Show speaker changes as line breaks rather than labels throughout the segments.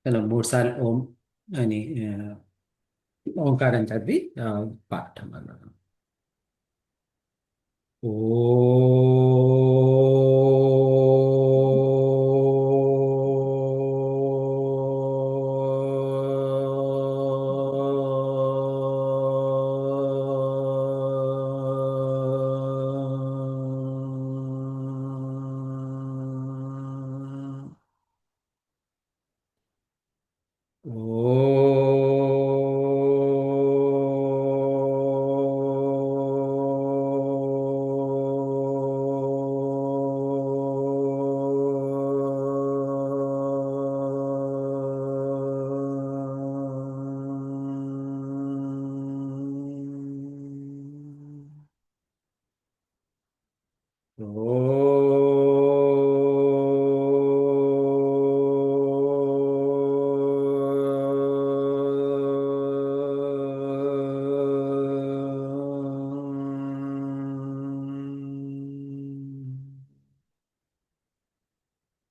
మనం 3 సార్లు ఓం అని ఓంకారం చదివి పాడటం అన్నమాట. ఓ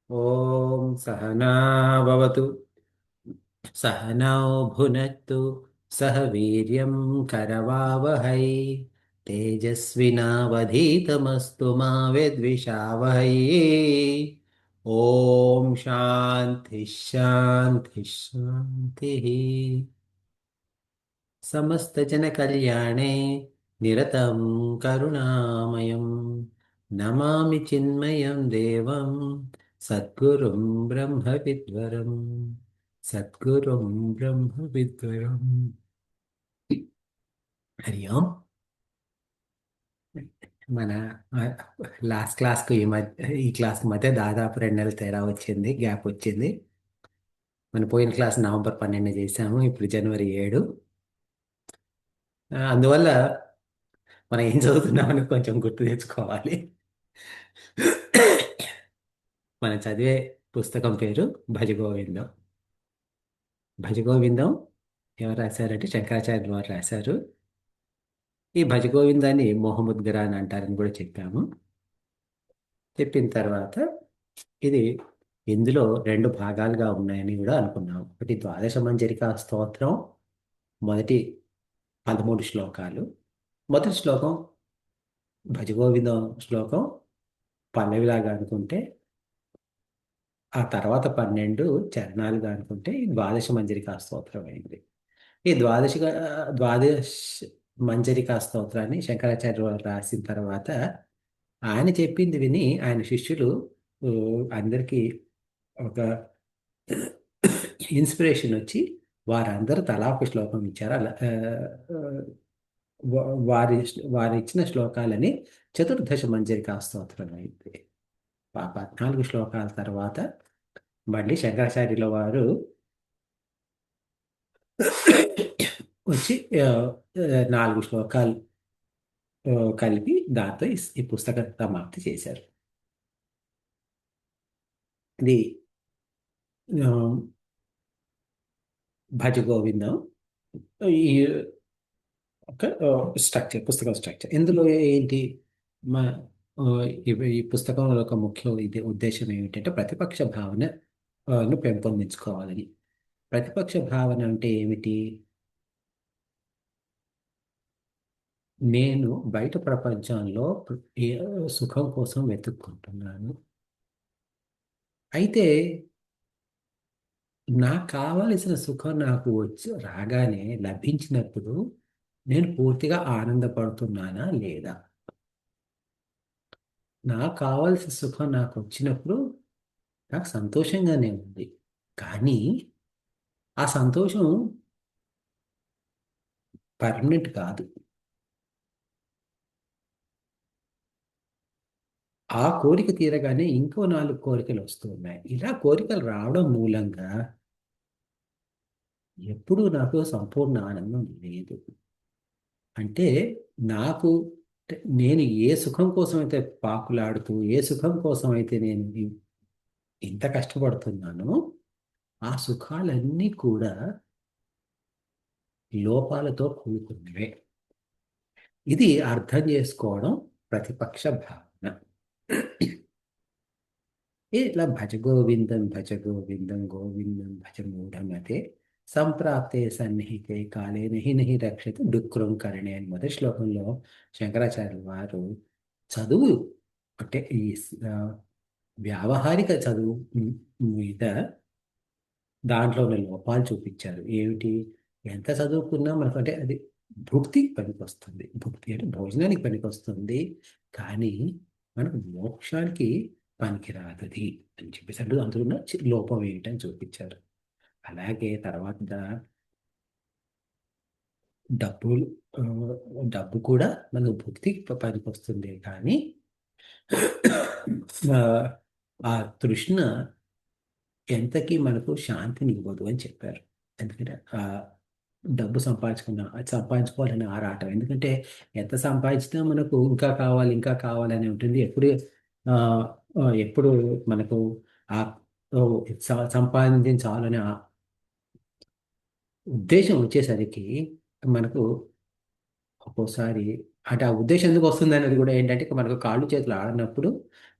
ఓం సహనా భవతు సహనౌ భునత్తు సహ వీర్యం కరవావహై తేజస్వినావధీతమస్తు మా విద్విషావహై. ఓం శాంతి శాంతి శాంతి. సమస్తజనకల్యాణే నిరతం కరుణామయం నమామి చిన్మయం దేవం సద్గురుం బ్రహ్మవిద్వరం సద్గురుం బ్రహ్మవిద్వరం. హరి ఓం. మన లాస్ట్ క్లాస్కు ఈ క్లాస్ మధ్య దాదాపు 2 నెలల తేడా వచ్చింది, గ్యాప్ వచ్చింది. మన పోయిన క్లాస్ నవంబర్ 12 చేసాము, ఇప్పుడు జనవరి 7. అందువల్ల మనం ఏం చదువుతున్నామని కొంచెం గుర్తు తెచ్చుకోవాలి. మనం చదివే పుస్తకం పేరు భజగోవిందం. భజగోవిందం ఎవరు రాశారంటే శంకరాచార్యులు వారు రాశారు. ఈ భజగోవిందాన్ని మోహముద్గర అని అంటారని కూడా చెప్పాము. చెప్పిన తర్వాత ఇది ఇందులో 2 భాగాలుగా ఉన్నాయని కూడా అనుకున్నాం. ఒకటి ద్వాదశ మంజరికా స్తోత్రం, మొదటి 13 శ్లోకాలు. మొదటి శ్లోకం భజగోవిందం శ్లోకం పల్లవిలాగా అనుకుంటే, ఆ తర్వాత 12 చరణాలుగా అనుకుంటే ఈ ద్వాదశ మంజరికా స్తోత్రం అయింది. ఈ ద్వాదశ మంజరికా స్తోత్రాన్ని శంకరాచార్య వారు రాసిన తర్వాత ఆయన చెప్పింది విని ఆయన శిష్యులు అందరికీ ఒక ఇన్స్పిరేషన్ వచ్చి వారందరూ తలా ఒక శ్లోకం ఇచ్చారు. అలా వారి వారి ఇచ్చిన శ్లోకాలని చతుర్దశ మంజరికా స్తోత్రం అయింది. 14 శ్లోకాల తర్వాత మళ్ళీ శంకరాచార్యుల వారు వచ్చి 4 శ్లోకాలు కలిపి దాంతో ఈ పుస్తకం సమాప్తి చేశారు. ఇది భజ గోవిందం ఈ ఒక స్ట్రక్చర్, పుస్తకం స్ట్రక్చర్. ఇందులో ఏంటి మా ఈ పుస్తకంలో ఒక ముఖ్య ఉద్దేశం ఏమిటంటే ప్రతిపక్ష భావనను పెంపొందించుకోవాలని. ప్రతిపక్ష భావన అంటే ఏమిటి? నేను బయట ప్రపంచంలో సుఖం కోసం వెతుక్కుంటున్నాను. అయితే నాకు కావలసిన సుఖం నాకు రాగానే లభించినప్పుడు నేను పూర్తిగా ఆనందపడుతున్నానా లేదా? నాకు కావాల్సిన సుఖం నాకు వచ్చినప్పుడు నాకు సంతోషంగానే ఉంది, కానీ ఆ సంతోషం పర్మనెంట్ కాదు. ఆ కోరిక తీరగానే ఇంకో 4 కోరికలు వస్తూ ఉన్నాయి. ఇలా కోరికలు రావడం మూలంగా ఎప్పుడూ నాకు సంపూర్ణ ఆనందం లేదు. అంటే నాకు నేను ఏ సుఖం కోసం అయితే పాకులాడుతూ, ఏ సుఖం కోసం అయితే నేను ఇంత కష్టపడుతున్నానో, ఆ సుఖాలన్నీ కూడా లోపాలతో కూడుకున్నవే. ఇది అర్థం చేసుకోవడం ప్రతిపక్ష భావన. ఇట్లా భజ గోవిందం గోవిందం భజ మూఢమతే సంప్రాప్తే సన్నిహితే కాలే నహి నహి రక్షిత డుక్రం కరణే అని మొదటి శ్లోకంలో శంకరాచార్యుల వారు చదువు అంటే ఈ ఆ, వ్యావహారిక చదువు మీద దాంట్లో ఉన్న లోపాలు చూపించారు. ఏమిటి? ఎంత చదువుకున్నా మనకు అంటే అది భుక్తికి పనికొస్తుంది. భుక్తి అంటే భోజనానికి పనికొస్తుంది. కానీ మనకు మోక్షానికి పనికిరాదు అది అని చెప్పేసి అంటే అందులో ఉన్న లోపం ఏంటని చూపించారు. అలాగే తర్వాత డబ్బులు ఆ, డబ్బు కూడా మనకు భుక్తికి పనికొస్తుంది. కానీ ఆ ఆ తృష్ణ ఎంతకీ మనకు శాంతిని ఇవ్వదు అని చెప్పారు. ఎందుకంటే డబ్బు అది సంపాదించుకోవాలని ఆరాటం. ఎందుకంటే ఎంత సంపాదించినా మనకు ఇంకా కావాలి ఇంకా కావాలని ఉంటుంది. ఆ, ఎప్పుడు మనకు ఆ ఓ, సంపాదించాలనే ఆ ఉద్దేశం వచ్చేసరికి మనకు ఒక్కోసారి అంటే ఆ ఉద్దేశం ఎందుకు వస్తుంది అనేది కూడా ఏంటంటే ఇక మనకు కాళ్ళు చేతులు ఆడనప్పుడు,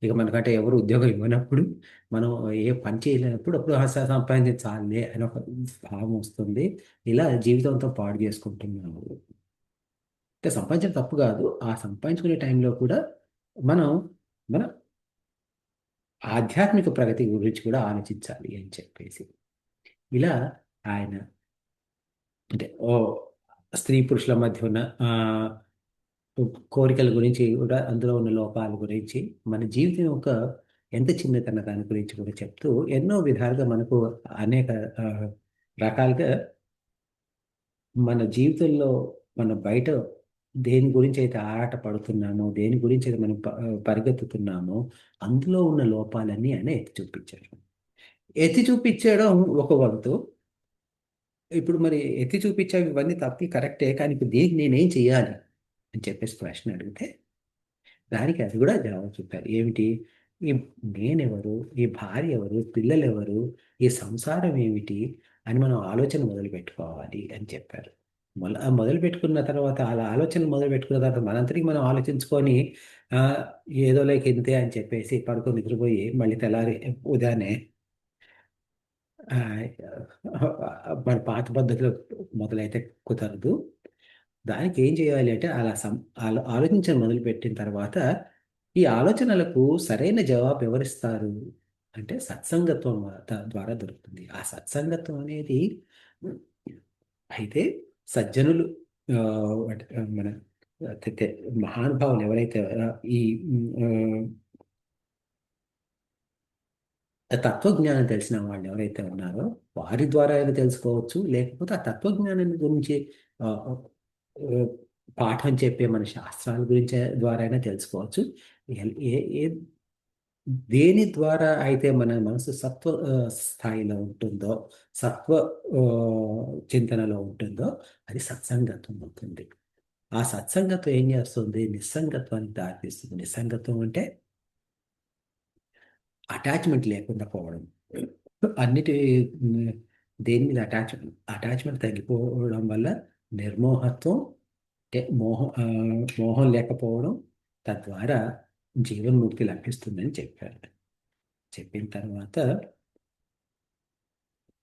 ఇక మనకంటే ఎవరు ఉద్యోగం ఇవ్వనప్పుడు, మనం ఏ పని చేయలేనప్పుడు అప్పుడు సంపాదించాలి అని ఒక భావం వస్తుంది. ఇలా జీవితంతో పాడు చేసుకుంటున్నాము. అంటే సంపాదించడం తప్పు కాదు. ఆ సంపాదించుకునే టైంలో కూడా మనం మన ఆధ్యాత్మిక ప్రగతి గురించి కూడా ఆలోచించాలి అని చెప్పేసి ఇలా ఆయన అంటే స్త్రీ పురుషుల మధ్య ఉన్న కోరికల గురించి కూడా అందులో ఉన్న లోపాల గురించి మన జీవితం యొక్క ఎంత చిన్నతన దాని గురించి కూడా చెప్తూ ఎన్నో విధాలుగా మనకు అనేక ఆ, రకాలుగా మన జీవితంలో మన బయట దేని గురించి అయితే ఆరాట పడుతున్నామో దేని గురించి అయితే మనం పరిగెత్తుతున్నామో అందులో ఉన్న లోపాలన్నీ ఆయన ఎత్తి చూపించారు. ఎత్తి చూపించడం ఒక వంతు. ఇప్పుడు మరి ఎత్తి చూపించావు ఇవన్నీ తప్పి కరెక్టే, కానీ ఇప్పుడు దీనికి నేనేం చెయ్యాలి అని చెప్పేసి ప్రశ్న అడిగితే దానికి అది కూడా జవాబు చెప్పారు. ఏమిటి? ఈ నేనెవరు? ఈ భార్య ఎవరు? పిల్లలు ఎవరు? ఈ సంసారం ఏమిటి? అని మనం ఆలోచన మొదలు పెట్టుకోవాలి అని చెప్పారు. మొదలు పెట్టుకున్న తర్వాత అలా ఆలోచన మొదలు పెట్టుకున్న తర్వాత మనంతటికి మనం ఆలోచించుకొని ఆ, ఏదో లేక ఇంతే అని చెప్పేసి పడుకొని నిద్రపోయి మళ్ళీ తెల్లారి ఉదయాన్నే ఆ, మన పాత పద్ధతిలో మొదలైతే కుదరదు. దానికి ఏం చేయాలి అంటే అలా ఆలోచించడం మొదలుపెట్టిన తర్వాత ఈ ఆలోచనలకు సరైన జవాబు ఎవరిస్తారు అంటే సత్సంగత్వం ద్వారా దొరుకుతుంది. ఆ సత్సంగత్వం అనేది అయితే సజ్జనులు ఆ, మన మహానుభావులు ఎవరైతే ఈ తత్వజ్ఞానం తెలిసిన వాళ్ళు ఎవరైతే ఉన్నారో వారి ద్వారా అయినా తెలుసుకోవచ్చు. లేకపోతే ఆ తత్వజ్ఞానం గురించి ఆ, ఆ, పాఠం చెప్పే మన శాస్త్రాల గురించి ద్వారా అయినా తెలుసుకోవచ్చు. ఏ ఏ దేని ద్వారా అయితే మన మనసు సత్వ స్థాయిలో ఉంటుందో, సత్వ ఆ, చింతనలో ఉంటుందో అది సత్సంగత్వం అవుతుంది. ఆ సత్సంగత్వం ఏం చేస్తుంది? నిస్సంగత్వానికి దారితీస్తుంది. నిస్సంగత్వం అంటే అటాచ్మెంట్ లేకుండా పోవడం. అన్నిటి ఉమ్, దేని మీద అటాచ్మెంట్ తగ్గిపోవడం వల్ల నిర్మోహత్వం అంటే మోహం లేకపోవడం, తద్వారా జీవన్ముక్తి లభిస్తుందని చెప్పారు. చెప్పిన తర్వాత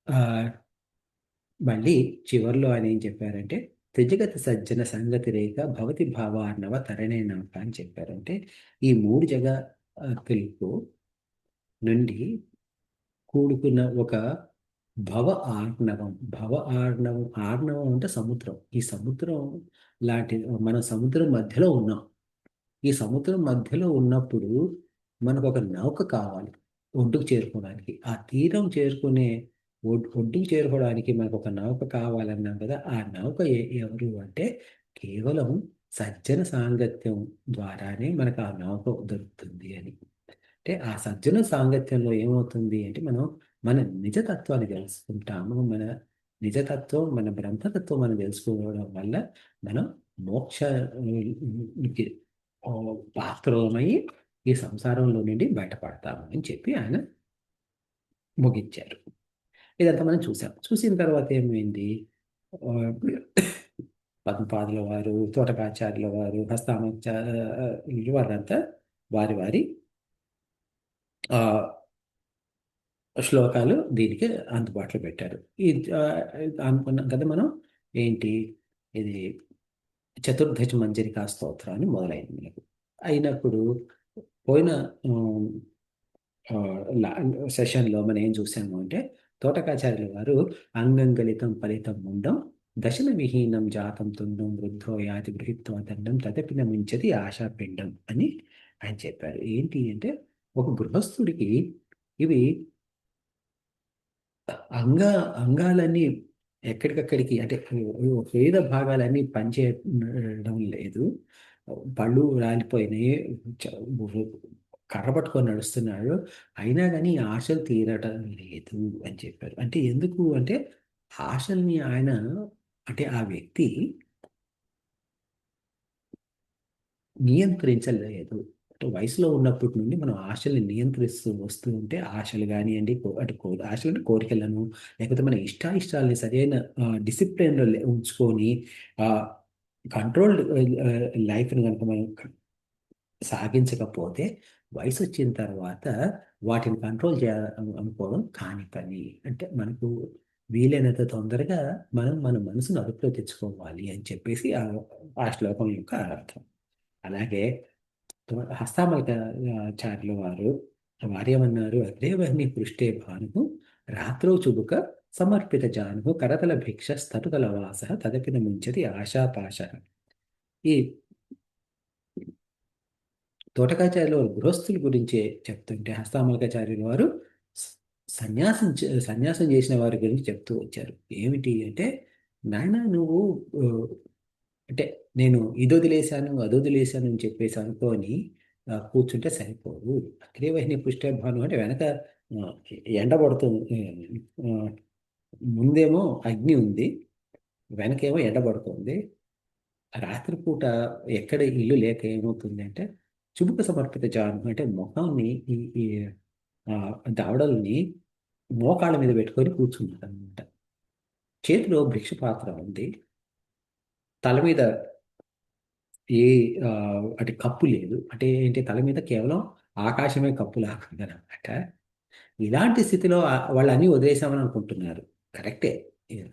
ఆ, మళ్ళీ చివరిలో ఆయన ఏం చెప్పారంటే త్రిజగత సజ్జన సంగతి రేఖ భవతి భావార్ణవ తరణేనవ అని చెప్పారంటే ఈ మూడు జగత్తులకు నుండి కూడుకున్న ఒక భవ ఆర్ణవం. ఆర్ణవం అంటే సముద్రం. ఈ సముద్రం లాంటి మనం సముద్రం మధ్యలో ఉన్నాం. ఈ సముద్రం మధ్యలో ఉన్నప్పుడు మనకు ఒక నౌక కావాలి ఒడ్డుకు చేరుకోవడానికి. ఆ తీరం చేరుకునే ఒడ్డుకు చేరుకోవడానికి మనకు ఒక నౌక కావాలన్నాం కదా. ఆ నౌక ఎవరు అంటే కేవలం సజ్జన సాంగత్యం ద్వారానే మనకు ఆ నౌక దొరుకుతుంది అని. అంటే ఆ సజ్జన సాంగత్యంలో ఏమవుతుంది అంటే మనం మన నిజతత్వాన్ని తెలుసుకుంటాము. మన నిజతత్వం, మన బ్రహ్మతత్వం మనం తెలుసుకోవడం వల్ల మనం మోక్షానికి పాత్రమై ఈ సంసారంలో నుండి బయటపడతాము అని చెప్పి ఆయన ముగించారు. ఇదంతా మనం చూసాం. చూసిన తర్వాత ఏమైంది? ఆ, పద్మపాదుల వారు, తోటకాచార్యుల వారు, హస్తామాచార్యులు వారంతా వారి వారి శ్లోకాలు దీనికి అందుబాటులో పెట్టారు. ఈ ఆ, అనుకున్నాం కదా మనం, ఏంటి ఇది చతుర్దశ మంజరికా స్తోత్రం అని మొదలైంది మనకు. అయినప్పుడు పోయిన సెషన్లో మనం ఏం చూసాము అంటే, తోటకాచార్యుల వారు అంగంగలితం ఫలితం ముండం దశన విహీనం జాతం తుండం వృద్ధో యాతి గృహీత్వా దండం తదపిన ముంచది ఆశాపిండం అని ఆయన చెప్పారు. ఏంటి అంటే, ఒక గృహస్థుడికి ఇవి అంగ అంగాలన్నీ ఎక్కడికక్కడికి అంటే పేద భాగాలన్నీ పనిచేయడం లేదు. పళ్ళు రాలిపోయినాయి, చ- కర్ర పట్టుకొని నడుస్తున్నాడు, అయినా కానీ ఆశలు తీరటం లేదు అని చెప్పారు. అంటే ఎందుకు అంటే, ఆశల్ని ఆయన, అంటే ఆ వ్యక్తి నియంత్రించలేదు. అంటే వయసులో ఉన్నప్పటి నుండి మనం ఆశల్ని నియంత్రిస్తూ వస్తూ ఉంటే, ఆశలు కానివ్వండి, ఆశలు అంటే కోరికలను, లేకపోతే మన ఇష్టాయిష్టాలని సరైన డిసిప్లిన్లో ఉంచుకొని కంట్రోల్డ్ లైఫ్ని కనుక మనం సాగించకపోతే, వయసు వచ్చిన తర్వాత వాటిని కంట్రోల్ అనుకోవడం కాని పని. అంటే మనకు వీలైనంత తొందరగా మనం మన మనసును అదుపులో తెచ్చుకోవాలి అని చెప్పేసి ఆ శ్లోకం యొక్క అర్థం. అలాగే హస్తామలకాచార్యుల వారు వారేమన్నారు, అగ్రేవహ్ని పృష్ఠే భాను రాత్రో చుబుక సమర్పిత జాను కరతల భిక్ష స్తటుతల వాస తదపిన ముంచది ఆశాపాశ. ఈ తోటకాచార్యుల వారు గృహస్థుల గురించి చెప్తుంటే, హస్తామలకాచార్యుల వారు స- సన్యాసం చేసిన వారి గురించి చెప్తూ వచ్చారు. ఏమిటి అంటే, నాయన నువ్వు ఆ, అంటే నేను ఇది వదిలేశాను అది వదిలేశాను అని చెప్పేసి అనుకొని కూర్చుంటే సరిపోదు. అగ్నివహిని పుష్పభాను అంటే వెనక ఆ, ఎండబడుతుంది. ఆ, ముందేమో అగ్ని ఉంది, వెనకేమో ఎండబడుతుంది. రాత్రిపూట ఎక్కడ ఇల్లు లేక ఏమవుతుంది అంటే, చుబుక సమర్పిత జాను అంటే ముఖాన్ని ఈ ఈ ఆ, దవడల్ని మోకాళ్ళ మీద పెట్టుకొని కూర్చుంటారు అనమాట. చేతిలో భిక్ష పాత్ర ఉంది, తల మీద ఏ ఆ, అంటే కప్పు లేదు. అంటే ఏంటి, తల మీద కేవలం ఆకాశమే కప్పు లాగా అనమాట. ఇలాంటి స్థితిలో వాళ్ళు అన్నీ వదిలేసామని అనుకుంటున్నారు. కరెక్టే.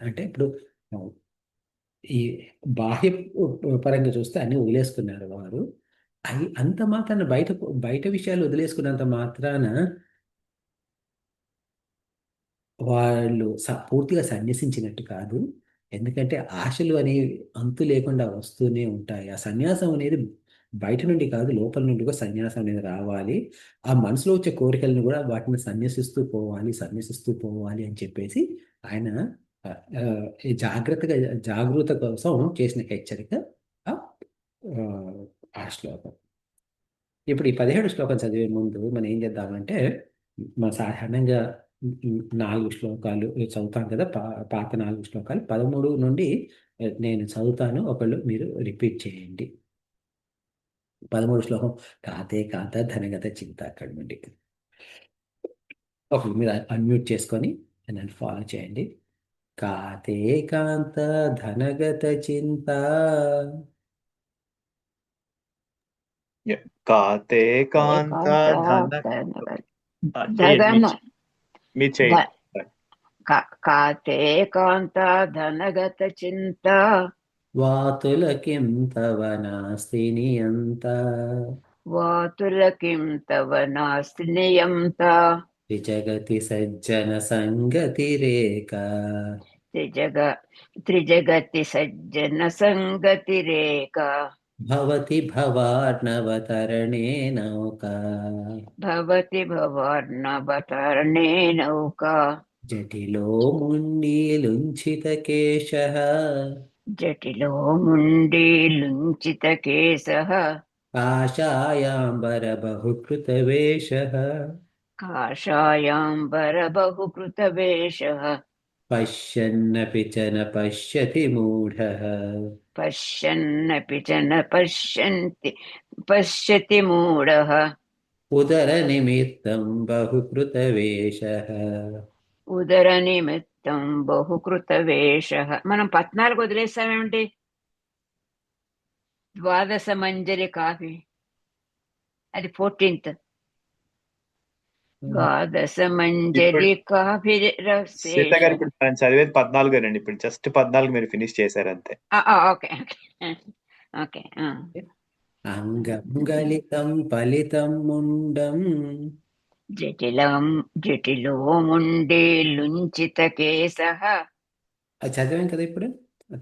అంటే ఇప్పుడు ఆ, ఈ బాహ్య పరంగా చూస్తే అన్నీ వదిలేసుకున్నారు వారు. అవి అంత మాత్రాన బయట బయట విషయాలు వదిలేసుకున్నంత మాత్రాన వాళ్ళు పూర్తిగా సన్యసించినట్టు కాదు. ఎందుకంటే ఆశలు అనేవి అంతు లేకుండా వస్తూనే ఉంటాయి. ఆ సన్యాసం అనేది బయట నుండి కాదు, లోపల నుండి కూడా సన్యాసం అనేది రావాలి. ఆ మనసులో వచ్చే కోరికలను కూడా వాటిని సన్యసిస్తూ పోవాలి అని చెప్పేసి ఆయన ఆ, ఆ, ఈ జాగృత కోసం చేసిన హెచ్చరిక ఆ ఆ, ఆ శ్లోకం. ఇప్పుడు ఈ 17 శ్లోకం చదివే ముందు మనం ఏం చేద్దామంటే, మన సాధారణంగా 4 శ్లోకాలు చదువుతాం కదా, పాత 4 శ్లోకాలు 13 నుండి నేను చదువుతాను, ఒకళ్ళు మీరు రిపీట్ చేయండి. 13 శ్లోకం. కాతే కాంత ధనగత చింత అక్కడి నుండి ఒకళ్ళు మీరు అన్మ్యూట్ చేసుకొని నన్ను ఫాలో చేయండి. కాతే కాంత ధనగత చింత
కాతే కాంత
ఏకాంత
ధన చేయండి
ధగన
మీరు
ధ
చేయండి.
కాతే కాంత ధనగత చింత
వాతులకిం తవ నాస్తి నియంత
వాతుల కిం తవ నాస్తి నియంత
విజగతి సజ్జన సంగతిరేక
త్రిజగ త్రిజగతి సజ్జన సంగతిరేక
భవతి భవార్ణవతరణే నౌకా
భవతి భవార్ణవతరణే నౌకా
జటిలో ముండీలుంచిత కేశ
జటిలో ముండీలుంచిత కేశః
కాషాయాంబర బహుకృత వేష
కాషాయాంబర బహుకృతవేషః
పశ్యన్నపి చ న పశ్యతి మూఢ
పశ్యన్నపి చ న పశ్యతి మూఢః
ఉదర నిమిత్తం బహుకృత వేష
ఉదర నిమిత్తం బహుకృతవేషః. మనం 14 వదిలేసామేమిటి? ద్వాదశ మంజరి కాఫీ, అది 14th.
ఇప్పుడు
ద్వాదశమంజలి
సీత గారు
కాభిరసేష.
ఇప్పుడు మనం చదివేది 14 రండి. ఇప్పుడు జస్ట్ 14 మీరు ఫినిష్ చేశారు అంతే.
Okay okay okay.
అంగం గలితం ఫలితం ముండం.
జటిలో ముండే లుంచిత కేశః.
అది చదివాం కదా ఇప్పుడు.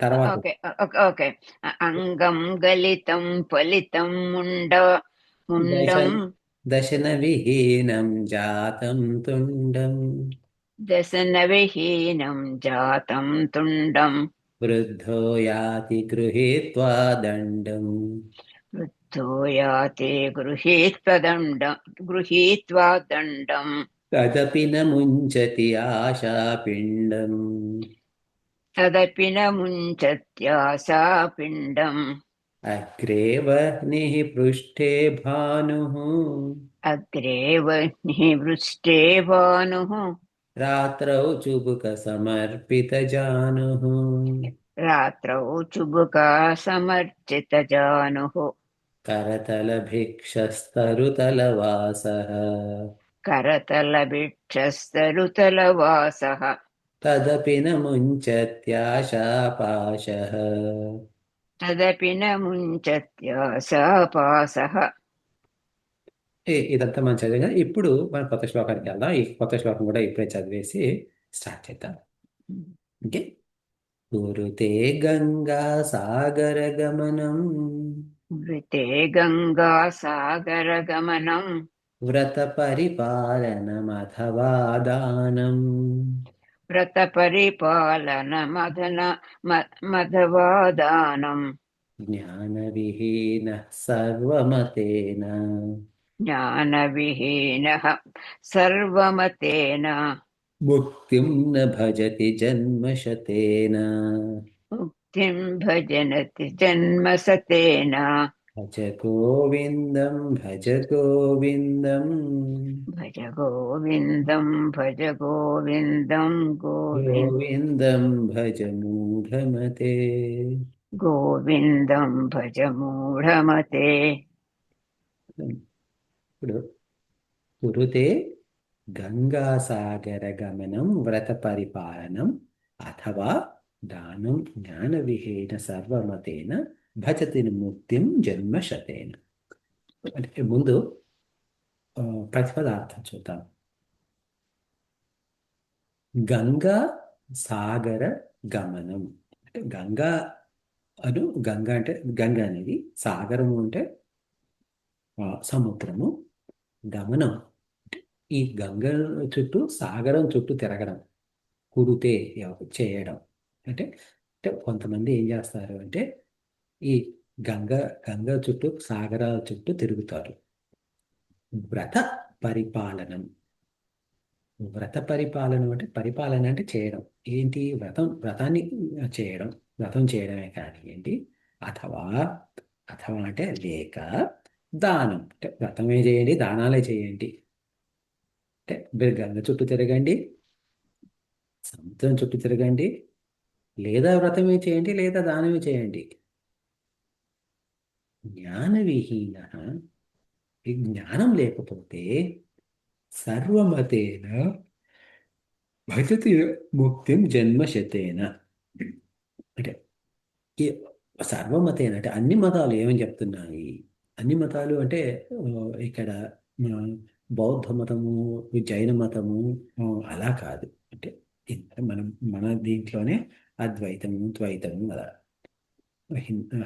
తర్వాత
ఓకే ఓకే ఓకే. అంగం గలితం ఫలితం
దశ
ముండం
దశన విహీనం జాతం తుండం.
దశన విహీనం జాతం తుండం.
వృద్ధో యాతి గృహీత్వా దండం.
వృద్ధో యాతే గృహీత్వా దండం.
తదపి న ముంచతి ఆశాపిండం.
తదపి న ముంచత్యాశా పిండం.
అగ్రే వహ్నిః పృష్ఠే భానుః.
అగ్రే వహ్నిః పృష్ఠే భానుః.
రాత్రౌ చుబుక సమర్పిత జానుః.
రాత్రౌ చుబుకా సమర్చిత జానుః.
కరతల భిక్షస్తరుతల వాసః.
కరతల భిక్షస్తరుతల వాసః.
తదపి న ముంచత్యాశాపాశః.
తదపి న ముంచత్యాశాపాసః.
ఇదంతా మనం చదివాం కదా. ఇప్పుడు మనం కొత్త శ్లోకానికి వెళ్దాం. ఈ కొత్త శ్లోకం కూడా ఇప్పుడే చదివేసి స్టార్ట్ చేద్దాం. ఓకే. కురుతే గంగా సాగర గమనం.
వృతే గంగా సాగర గమనం.
వ్రత పరిపాలనమథవా దానం.
వ్రత పరిపాలన మధవాదానం.
జ్ఞాన విహీన సర్వమతేన.
జ్ఞాన విహీన సర్వమతేన.
ముక్తిం న భజతి జన్మశతేన.
ముక్తిం భజనతి జన్మసతేన.
భజ గోవిందం భజ గోవిందం.
భజ గోవిందం భజ గోవిందం
గోవిందం భజ మూఢమతే.
గోవిందం భజ మూఢమతే.
ఇప్పుడు కురుతే గంగాసాగర గమనం వ్రత పరిపాలనం అథవా దానం జ్ఞాన విహీన సర్వమతేన భజతి ముక్తిం జన్మశతేన. అంటే ముందు ప్రతిపదార్థం చూద్దాం. గంగా సాగర గమనం అంటే గంగా గంగా అంటే గంగా అనేది, సాగరము అంటే సముద్రము, గమనం ఈ గంగ చుట్టూ సాగరం చుట్టూ తిరగడం. కుడితే చేయడం అంటే అంటే కొంతమంది ఏం చేస్తారు అంటే ఈ గంగ గంగ చుట్టూ సాగరాల చుట్టూ తిరుగుతారు. వ్రత పరిపాలనం. వ్రత పరిపాలనం అంటే పరిపాలన అంటే చేయడం. ఏంటి? వ్రతాన్ని చేయడం. వ్రతం చేయడమే కానీ ఏంటి? అథవా అథవా అంటే లేక దానం అంటే వ్రతమే చేయండి, దానాలే చేయండి. అంటే మీరు గంగ చుట్టూ తిరగండి, సముద్రం చుట్టూ తిరగండి, లేదా వ్రతమే చేయండి, లేదా దానమే చేయండి. జ్ఞాన విహీన, ఈ జ్ఞానం లేకపోతే సర్వమతేన భజతి ముక్తిం జన్మశతేన. అంటే ఈ సర్వమతేన అంటే అన్ని మతాలు ఏమని చెప్తున్నాయి? అన్ని మతాలు అంటే ఇక్కడ ఆ, బౌద్ధ మతము, జైన మతము అలా కాదు. అంటే మనం మన దీంట్లోనే అద్వైతము, ద్వైతము అలా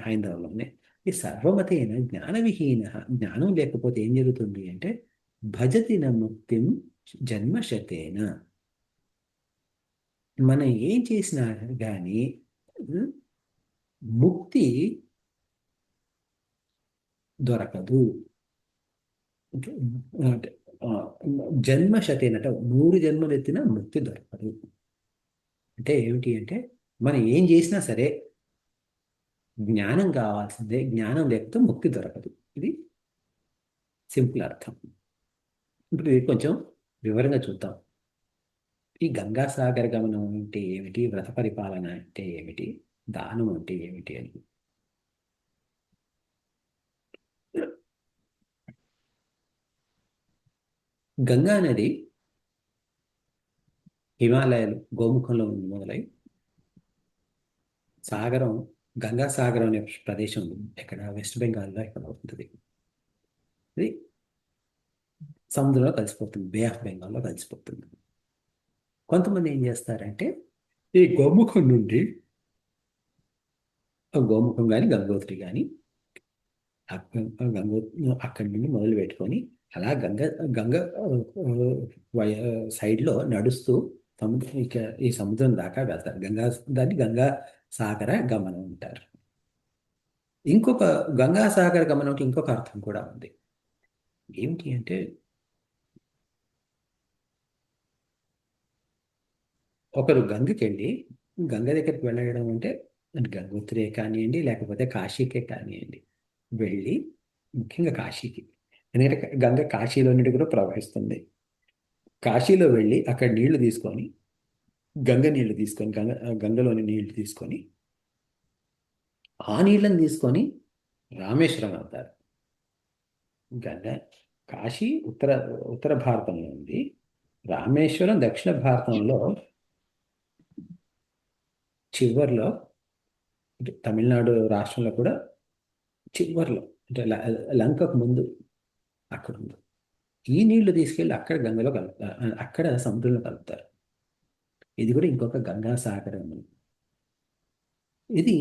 హైందవంలోనే ఈ సర్వమతేన జ్ఞాన విహీన. జ్ఞానం లేకపోతే ఏం జరుగుతుంది అంటే భజతి న ముక్తిం జన్మశతేన. మనం ఏం చేసినా కానీ ముక్తి దొరకదు. అంటే జన్మశతేన అంటే 100 జన్మలు ఎత్తినా ముక్తి దొరకదు. అంటే ఏమిటి అంటే మనం ఏం చేసినా సరే జ్ఞానం కావాల్సిందే. జ్ఞానం లేకపోతే ముక్తి దొరకదు. ఇది సింపుల్ అర్థం. ఇప్పుడు ఇది కొంచెం వివరంగా చూద్దాం. ఈ గంగాసాగర గమనం అంటే ఏమిటి? వ్రత పరిపాలన అంటే ఏమిటి? దానం అంటే ఏమిటి అని. గంగా నది హిమాలయాలు గోముఖంలో మొదలై సాగరం, గంగా సాగరం అనే ప్రదేశం ఉంది. ఎక్కడ వెస్ట్ బెంగాల్లో ఇక్కడ ఉంటుంది. ఇది సముద్రంలో కలిసిపోతుంది, బే ఆఫ్ బెంగాల్లో కలిసిపోతుంది. కొంతమంది ఏం చేస్తారంటే ఈ గోముఖం నుండి, గోముఖం కానీ గంగోత్రి కానీ గంగో అక్కడి నుండి మొదలు పెట్టుకొని అలా గంగ గంగ సైడ్లో నడుస్తూ సముద్రం ఈ సముద్రం దాకా వెళ్తారు. దాన్ని గంగా సాగర గమనం అంటారు. ఇంకొక గంగా సాగర గమనంకి ఇంకొక అర్థం కూడా ఉంది. ఏమిటి అంటే ఒకరు గంగకి వెళ్ళి గంగ దగ్గరికి వెళ్ళడం అంటే గంగోత్రే కానివ్వండి, లేకపోతే కాశీకే కానివ్వండి, వెళ్ళి ముఖ్యంగా కాశీకి, ఎందుకంటే గంగ కాశీలో నుండి కూడా ప్రవహిస్తుంది. కాశీలో వెళ్ళి అక్కడ నీళ్లు తీసుకొని, గంగ నీళ్లు తీసుకొని, గంగలోని నీళ్లు తీసుకొని, ఆ నీళ్ళని తీసుకొని రామేశ్వరం వెళ్తారు. గంగ కాశీ ఉత్తర ఉత్తర భారతంలో ఉంది, రామేశ్వరం దక్షిణ భారతంలో చివర్లో, తమిళనాడు రాష్ట్రంలో కూడా చివర్లో, అంటే లంకకు ముందు అక్కడ ఉంది. ఈ నీళ్లు తీసుకెళ్ళి అక్కడ గంగలో కలుపుతారు, అక్కడ సముద్రంలో కలుపుతారు. ఇది కూడా ఇంకొక గంగా సాగరం. ఇది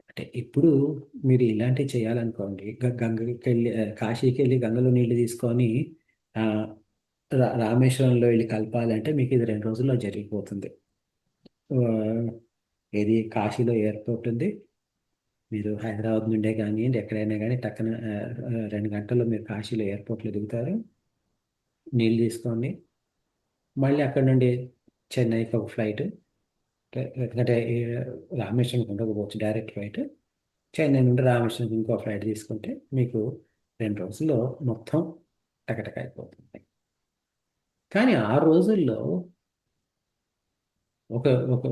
అంటే ఇప్పుడు మీరు ఇలాంటివి చేయాలనుకోండి, గంగకి వెళ్ళి కాశీకి వెళ్ళి గంగలో నీళ్లు తీసుకొని రామేశ్వరంలో వెళ్ళి కలపాలంటే మీకు ఇది 2 రోజుల్లో జరిగిపోతుంది. ఏది కాశీలో ఎయిర్పోర్ట్ ఉంది, మీరు హైదరాబాద్ నుండే కానివ్వండి ఎక్కడైనా కానీ టక్కన 2 గంటల్లో మీరు కాశీలో ఎయిర్పోర్ట్లో దిగుతారు, నీళ్ళు తీసుకోండి. మళ్ళీ అక్కడ నుండి చెన్నైకి ఒక ఫ్లైట్, ఎందుకంటే రామేశ్వరంకి ఉండకపోవచ్చు డైరెక్ట్ ఫ్లైట్, చెన్నై నుండి రామేశ్వరంకి ఇంకో ఫ్లైట్ తీసుకుంటే మీకు 2 రోజుల్లో మొత్తం టకటక అయిపోతుంది. కానీ 6 రోజుల్లో ఒక ఒక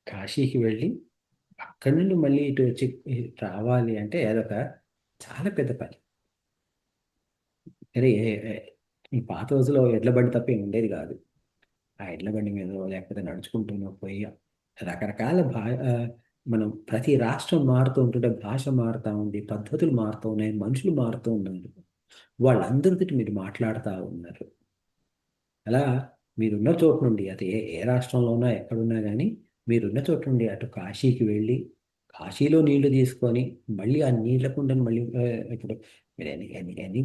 కాశీకి వెళ్ళి అక్కడి నుండి మళ్ళీ ఇటు వచ్చి రావాలి అంటే అదొక చాలా పెద్ద పని. అరే ఈ పాత రోజుల్లో ఎడ్ల బండి తప్ప ఏం ఉండేది కాదు. ఆ ఎడ్ల బండి మీద లేకపోతే నడుచుకుంటూనో పోయి రకరకాల మనం ప్రతి రాష్ట్రం మారుతూ ఉంటుంటే భాష మారుతూ ఉంది, పద్ధతులు మారుతూ ఉన్నాయి, మనుషులు మారుతూ ఉన్నారు, వాళ్ళందరితో మీరు మాట్లాడుతూ ఉన్నారు. అలా మీరున్న చోటు నుండి అది ఏ రాష్ట్రంలో ఉన్నా ఎక్కడున్నా కానీ మీరున్న చోటు నుండి అటు కాశీకి వెళ్ళి కాశీలో నీళ్లు తీసుకొని మళ్ళీ ఆ నీళ్ల కుండను మళ్ళీ ఇప్పుడు మీరు ఎన్ని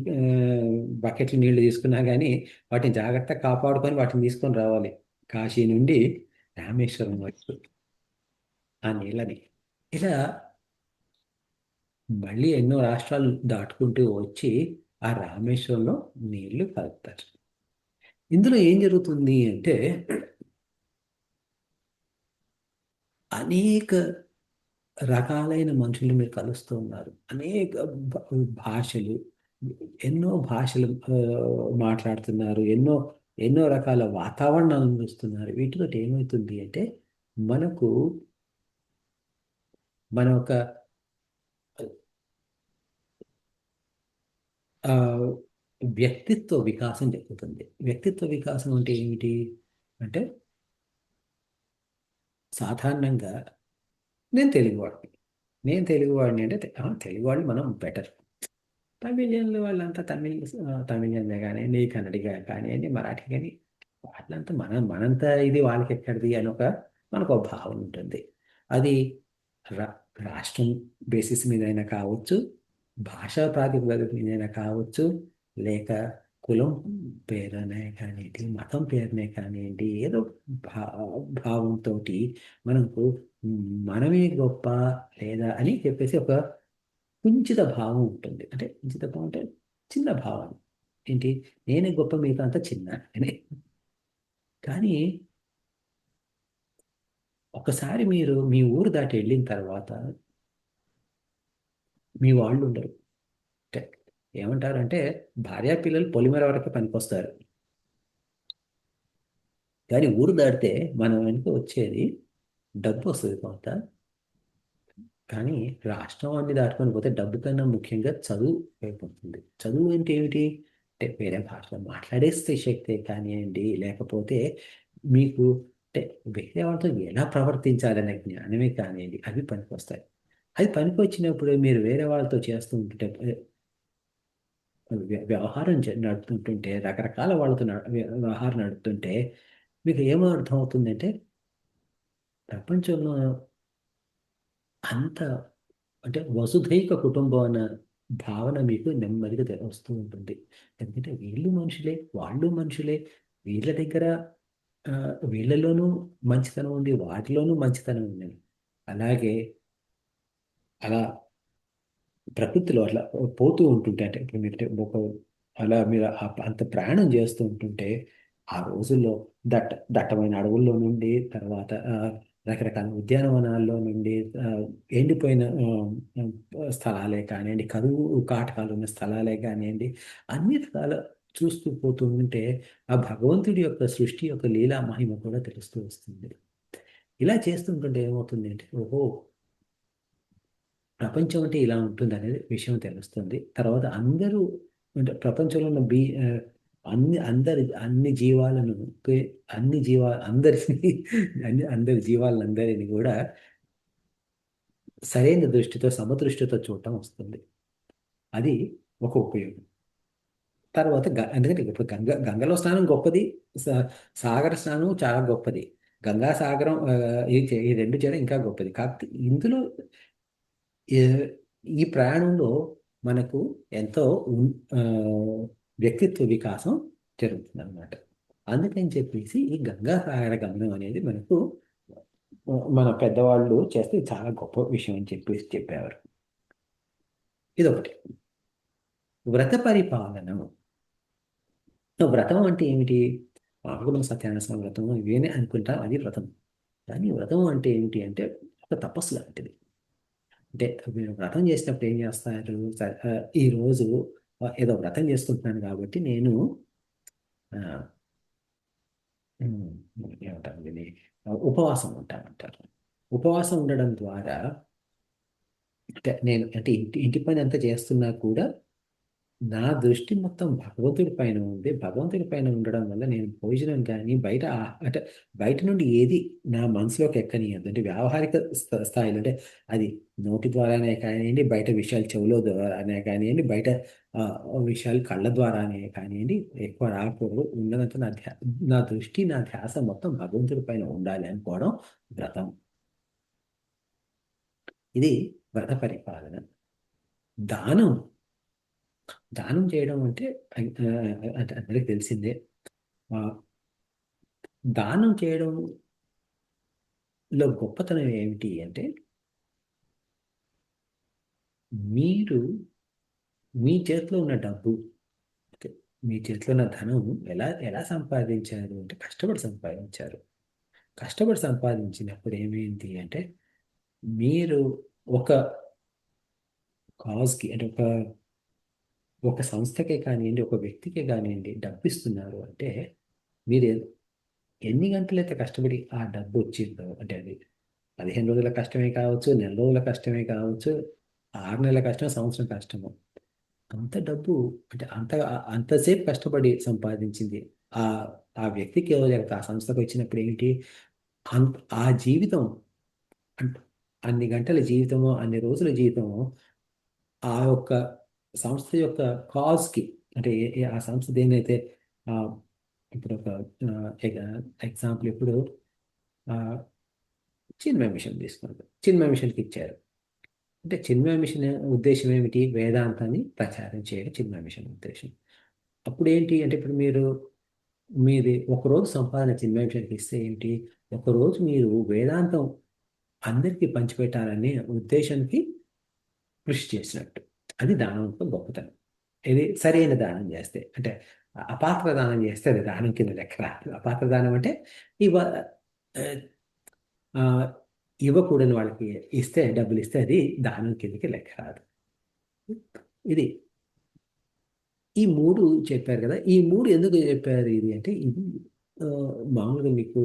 బకెట్లు నీళ్లు తీసుకున్నా కానీ వాటిని జాగ్రత్తగా కాపాడుకొని వాటిని తీసుకొని రావాలి కాశీ నుండి రామేశ్వరం వరకు ఆ నీళ్ళని. ఇలా మళ్ళీ ఎన్నో రాష్ట్రాలు దాటుకుంటూ వచ్చి ఆ రామేశ్వరంలో నీళ్లు కలుపుతారు. ఇందులో ఏం జరుగుతుంది అంటే అనేక రకాలైన మనుషులు మీరు కలుస్తూ ఉన్నారు, అనేక భాషలు, ఎన్నో భాషలు మాట్లాడుతున్నారు, ఎన్నో ఎన్నో రకాల వాతావరణాలను చూస్తున్నారు. వీటితో ఏమవుతుంది అంటే మనకు మన ఒక వ్యక్తిత్వ వికాసం జరుగుతుంది. వ్యక్తిత్వ వికాసం అంటే ఏమిటి అంటే సాధారణంగా నేను తెలుగువాడిని అంటే తెలుగువాళ్ళు మనం బెటర్. తమిళియన్లు వాళ్ళంతా తమిళియన్లే కానివ్వండి, కన్నడిగా కానివ్వండి, మరాఠీ కానీ వాళ్ళంతా మనంతా ఇది వాళ్ళకి ఎక్కడిది అని మనకు ఒక భావన ఉంటుంది. అది రాష్ట్రం బేసిస్ మీదైనా కావచ్చు, భాషా ప్రాతిపదిక మీదైనా కావచ్చు, లేక కులం పేరునే కానివ్వండి, మతం పేరునే కానివ్వండి, ఏదో భావంతో మనకు మనమే గొప్ప లేదా అని చెప్పేసి ఒక కుంచిత భావం ఉంటుంది. అంటే కుంచిత భావం అంటే చిన్న భావం ఏంటి, నేనే గొప్ప మిగతా అంతా చిన్న అని. కానీ ఒకసారి మీరు మీ ఊరు దాటి వెళ్ళిన తర్వాత మీ వాళ్ళు ఉండరు. అంటే ఏమంటారంటే భార్యా పిల్లలు పొలిమేర వరకు పనికొస్తారు, కానీ ఊరు దాటితే మనం వెనుక వచ్చేది డబ్బు వస్తుంది కొంత, కానీ రాష్ట్రం అన్ని దాటుకొని పోతే డబ్బు కన్నా ముఖ్యంగా చదువు అయిపోతుంది. చదువు అంటే ఏమిటి అంటే వేరే భాషలో మాట్లాడేస్తే శక్తే కానివ్వండి, లేకపోతే మీకు అంటే వేరే వాళ్ళతో ఎలా ప్రవర్తించాలనే జ్ఞానమే కానివ్వండి, అవి పనికొస్తాయి. అది పనికి వచ్చినప్పుడు మీరు వేరే వాళ్ళతో చేస్తూ ఉంటుంటే వ్యవహారం నడుపుతుంటుంటే రకరకాల వాళ్ళతో వ్యవహారం నడుపుతుంటే మీకు ఏమో అర్థం అవుతుందంటే ప్రపంచంలో అంత అంటే వసుధైక కుటుంబం అన్న భావన మీకు నెమ్మదిగా వస్తూ ఉంటుంది. ఎందుకంటే వీళ్ళు మనుషులే, వాళ్ళు మనుషులే, వీళ్ళ దగ్గర ఆ, వీళ్ళలోనూ మంచితనం ఉంది, వాటిలోనూ మంచితనం ఉంది. అలాగే అలా ప్రకృతిలో అట్లా పోతూ ఉంటుంటే అంటే ఇప్పుడు మీరు ఒక అలా మీరు అంత ప్రయాణం చేస్తూ ఉంటుంటే ఆ రోజుల్లో దట్టమైన అడవుల్లో నుండి తర్వాత రకరకాల ఉద్యానవనాల్లో నుండి ఎండిపోయిన స్థలాలే కానివ్వండి, కరువు కాటకాలు ఉన్న స్థలాలే కానివ్వండి, అన్ని రకాల చూస్తూ పోతూ ఉంటే ఆ భగవంతుడి యొక్క సృష్టి యొక్క లీలా మహిమ కూడా తెలుస్తూ వస్తుంది. ఇలా చేస్తుంటుంటే ఏమవుతుంది అంటే ఓహో, ప్రపంచం అంటే ఇలా ఉంటుంది అనేది విషయం తెలుస్తుంది. తర్వాత అందరూ అంటే ప్రపంచంలో ఉన్న అన్ని జీవాలను అందరినీ అందరి జీవాలందరినీ కూడా సరైన దృష్టితో సమదృష్టితో చూడటం వస్తుంది. అది ఒక ఉపయోగం. తర్వాత ఎందుకంటే ఇప్పుడు గంగలో స్నానం గొప్పది, సాగర స్నానం చాలా గొప్పది, గంగా సాగరం ఈ రెండు చేయడం ఇంకా గొప్పది. కాకపోతే ఇందులో ఏ- ఈ ప్రయాణంలో మనకు ఎంతో ఆ, వ్యక్తిత్వ వికాసం జరుగుతుంది అనమాట. అందుకని చెప్పేసి ఈ గంగా సాగర గమనం అనేది మనకు మన పెద్దవాళ్ళు చేస్తే చాలా గొప్ప విషయం అని చెప్పేసి చెప్పేవారు. ఇదొకటి. వ్రత పరిపాలన. వ్రతం అంటే ఏమిటి? ఆకులం సత్యనారాయణ వ్రతం ఇవేనే అనుకుంటా, అది వ్రతం. కానీ వ్రతం అంటే ఏమిటి అంటే ఒక తపస్సు లాంటిది. అంటే మీరు వ్రతం చేసినప్పుడు ఏం చేస్తారు? ఈ రోజు ఏదో వ్రతం చేసుకుంటున్నాను కాబట్టి నేను ఆ, ఉమ్, ఏమంటారు దీన్ని, ఉపవాసం ఉంటానంటారు. ఉపవాసం ఉండడం ద్వారా అంటే నేను అంటే ఇంటి పని అంతా చేస్తున్నా కూడా నా దృష్టి మొత్తం భగవంతుడి పైన ఉంది. భగవంతుడి పైన ఉండడం వల్ల నేను భోజనం కానీ బయట అంటే బయట నుండి ఏది నా మనసులోకి ఎక్కనియద్దు. అంటే వ్యావహారిక స్థాయిలో అంటే అది నోటి ద్వారానే కానివ్వండి, బయట విషయాలు చెవులో ద్వారానే కానివ్వండి, బయట ఆ, విషయాలు కళ్ళ ద్వారానే కానివ్వండి, ఎక్కువ రాకూడదు. ఉన్నదంతా నా దృష్టి నా ధ్యాస మొత్తం భగవంతుడి పైన ఉండాలి అనుకోవడం వ్రతం. ఇది వ్రత పరిపాలన. దానం. దానం చేయడం అంటే అది అందరికి తెలిసిందే. ఆ, దానం చేయడంలో గొప్పతనం ఏమిటి అంటే మీరు మీ చేతిలో ఉన్న డబ్బు, అంటే మీ చేతిలో ఉన్న ధనం ఎలా ఎలా సంపాదించారు అంటే కష్టపడి సంపాదించారు. కష్టపడి సంపాదించినప్పుడు ఏమైంది అంటే మీరు ఒక కాజ్కి అంటే ఒక సంస్థకే కానివ్వండి, ఒక వ్యక్తికే కానివ్వండి డబ్బు ఇస్తున్నారు అంటే మీరు ఎన్ని గంటలైతే కష్టపడి ఆ డబ్బు వచ్చిందో అంటే అది 15 రోజుల కష్టమే కావచ్చు, నెల రోజుల కష్టమే కావచ్చు, 6 నెలల కష్టం, సంవత్సరం కష్టము, అంత డబ్బు అంటే అంతసేపు కష్టపడి సంపాదించింది ఆ ఆ వ్యక్తికి లేకపోతే ఆ సంస్థకు వచ్చినప్పుడు ఏమిటి, ఆ జీవితం అంటే అన్ని గంటల జీవితమో అన్ని రోజుల జీవితమో ఆ యొక్క సంస్థ యొక్క కాజ్కి అంటే ఆ సంస్థ దేనైతే ఆ, ఇప్పుడు ఒక ఎగ్జాంపుల్ ఇప్పుడు ఆ, చిన్మయ మిషన్ తీసుకుంటాం. చిన్మయ మిషన్కి ఇచ్చారు అంటే చిన్మయ మిషన్ ఉద్దేశం ఏమిటి? వేదాంతాన్ని ప్రచారం చేయడం చిన్మయ మిషన్ ఉద్దేశం. అప్పుడు ఏంటి అంటే ఇప్పుడు మీది ఒకరోజు సంపాదన చిన్మయ మిషన్కి ఇస్తే ఏంటి, ఒకరోజు మీరు వేదాంతం అందరికీ పంచిపెట్టాలనే ఉద్దేశానికి కృషి చేసినట్టు. అది దానం యొక్క గొప్పతనం. ఇది సరైన దానం చేస్తే అంటే అపాత్ర దానం చేస్తే అది దానం కింద లెక్క రాదు. అపాత్ర దానం అంటే ఇవ ఆ, ఆ, ఇవ్వకూడని వాళ్ళకి ఇస్తే డబ్బులు ఇస్తే అది దానం కిందకి లెక్క రాదు. ఇది ఈ మూడు చెప్పారు కదా. ఈ మూడు ఎందుకు చెప్పారు ఇది అంటే ఇది ఆ, మామూలుగా మీకు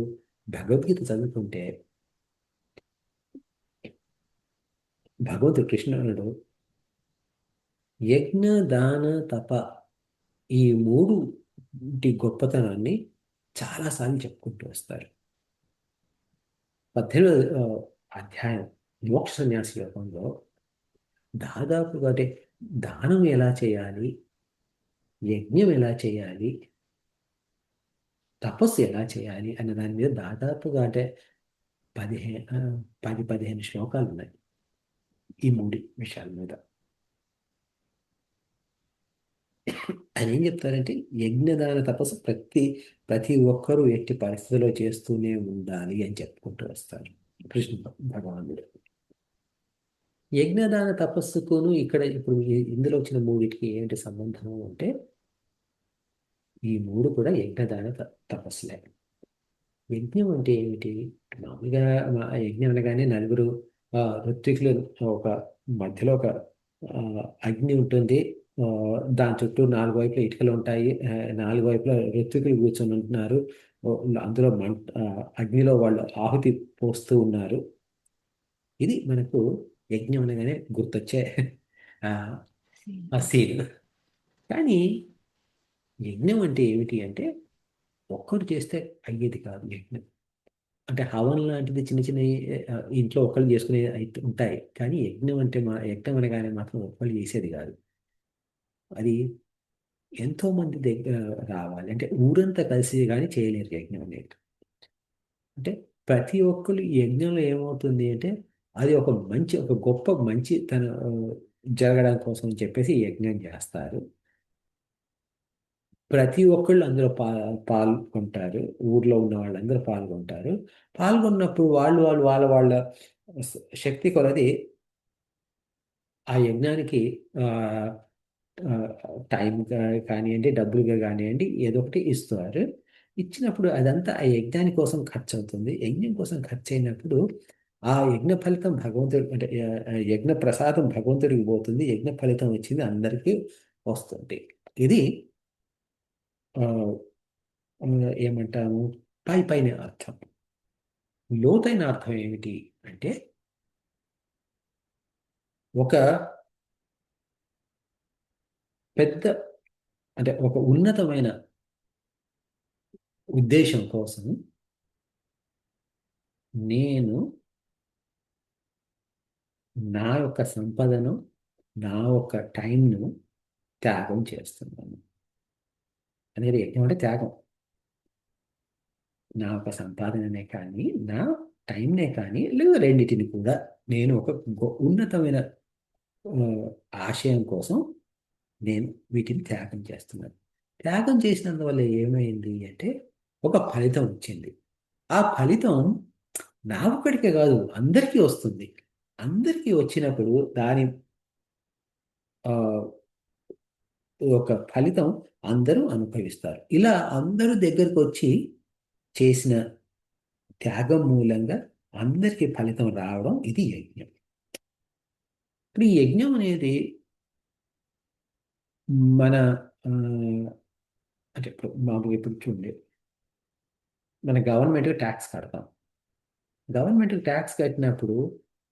భగవద్గీత చదువుకుంటే భగవంతుడు కృష్ణుడు యజ్ఞ దాన తప ఈ మూడు గొప్పతనాన్ని చాలాసార్లు చెప్పుకుంటూ వస్తారు. 18వ అధ్యాయం మోక్ష సన్యాసి యోగంలో దాదాపుగా అంటే దానం ఎలా చేయాలి, యజ్ఞం ఎలా చేయాలి, తపస్సు ఎలా చేయాలి అన్న దాని మీద దాదాపుగా అంటే 10-15 శ్లోకాలు ఉన్నాయి ఈ మూడు విషయాల మీద. ఆయన ఏం చెప్తారంటే యజ్ఞదాన తపస్సు ప్రతి ఒక్కరూ ఎట్టి పరిస్థితిలో చేస్తూనే ఉండాలి అని చెప్పుకుంటూ వస్తారు కృష్ణ భగవానుడు. యజ్ఞదాన తపస్సుకును ఇక్కడ ఇప్పుడు ఇందులో వచ్చిన మూడిటికి ఏంటి సంబంధం అంటే ఈ మూడు కూడా యజ్ఞదాన తపస్సులే. యజ్ఞం అంటే ఏమిటి? మామూలుగా యజ్ఞం అనగానే నలుగురు ఋత్వికులు ఒక మధ్యలో ఒక అగ్ని ఉంటుంది. దాని చుట్టూ 4 వైపుల ఇటుకలు ఉంటాయి. 4 వైపుల ఋత్వికులు కూర్చొని ఉంటున్నారు. అందులో అగ్నిలో వాళ్ళు ఆహుతి పోస్తూ ఉన్నారు. ఇది మనకు యజ్ఞం అనగానే గుర్తొచ్చే ఆ సీన్. కానీ యజ్ఞం అంటే ఏమిటి అంటే ఒక్కరు చేస్తే అయ్యేది కాదు యజ్ఞం. అంటే హవన్ లాంటిది చిన్న చిన్న ఇంట్లో ఒక్కళ్ళు చేసుకునే ఉంటాయి. కానీ యజ్ఞం అంటే యజ్ఞం అనగానే మాత్రం ఒక్కళ్ళు చేసేది కాదు. అది ఎంతో మంది దగ్గర రావాలి. అంటే ఊరంతా కలిసి కానీ చేయలేరు యజ్ఞం అనేది. అంటే ప్రతి ఒక్కరు యజ్ఞంలో ఏమవుతుంది అంటే అది ఒక గొప్ప మంచి తన జరగడం కోసం అని చెప్పేసి యజ్ఞం చేస్తారు. ప్రతి ఒక్కళ్ళు అందులో పాల్గొంటారు. ఊర్లో ఉన్న వాళ్ళందరూ పాల్గొంటారు. పాల్గొన్నప్పుడు వాళ్ళ శక్తి కొలది ఆ యజ్ఞానికి టైం కానివ్వండి, డబ్బులుగా కానివ్వండి, ఏదో ఒకటి ఇస్తారు. ఇచ్చినప్పుడు అదంతా ఆ యజ్ఞాని కోసం ఖర్చు అవుతుంది. యజ్ఞం కోసం ఖర్చు అయినప్పుడు ఆ యజ్ఞ ఫలితం భగవంతుడు అంటే యజ్ఞ ప్రసాదం భగవంతుడికి పోతుంది. యజ్ఞ ఫలితం వచ్చింది అందరికీ వస్తుంది. ఇది ఏమంటాము పైన అర్థం. లోతైన అర్థం ఏమిటి అంటే ఒక పెద్ద అంటే ఒక ఉన్నతమైన ఉద్దేశం కోసం నేను నా యొక్క సంపదను, నా యొక్క టైంను త్యాగం చేస్తున్నాను అనేది యజ్ఞం అంటే త్యాగం. నా యొక్క సంపాదననే కానీ, నా టైంనే కానీ, లేదా రెండింటిని కూడా నేను ఒక ఉన్నతమైన ఆశయం కోసం నేను వీటిని త్యాగం చేస్తున్నాను. త్యాగం చేసినందువల్ల ఏమైంది అంటే ఒక ఫలితం వచ్చింది. ఆ ఫలితం నా ఒక్కడికే కాదు అందరికీ వస్తుంది. అందరికీ వచ్చినప్పుడు దాని ఒక ఫలితం అందరూ అనుభవిస్తారు. ఇలా అందరూ దగ్గరకు వచ్చి చేసిన త్యాగం మూలంగా అందరికీ ఫలితం రావడం ఇది యజ్ఞం. ఇప్పుడు ఈ యజ్ఞం అనేది మన అంటే ఇప్పుడు మామూలుగా ఇప్పుడు చూడండి, మన గవర్నమెంట్కి ట్యాక్స్ కడతాం. గవర్నమెంట్కి ట్యాక్స్ కట్టినప్పుడు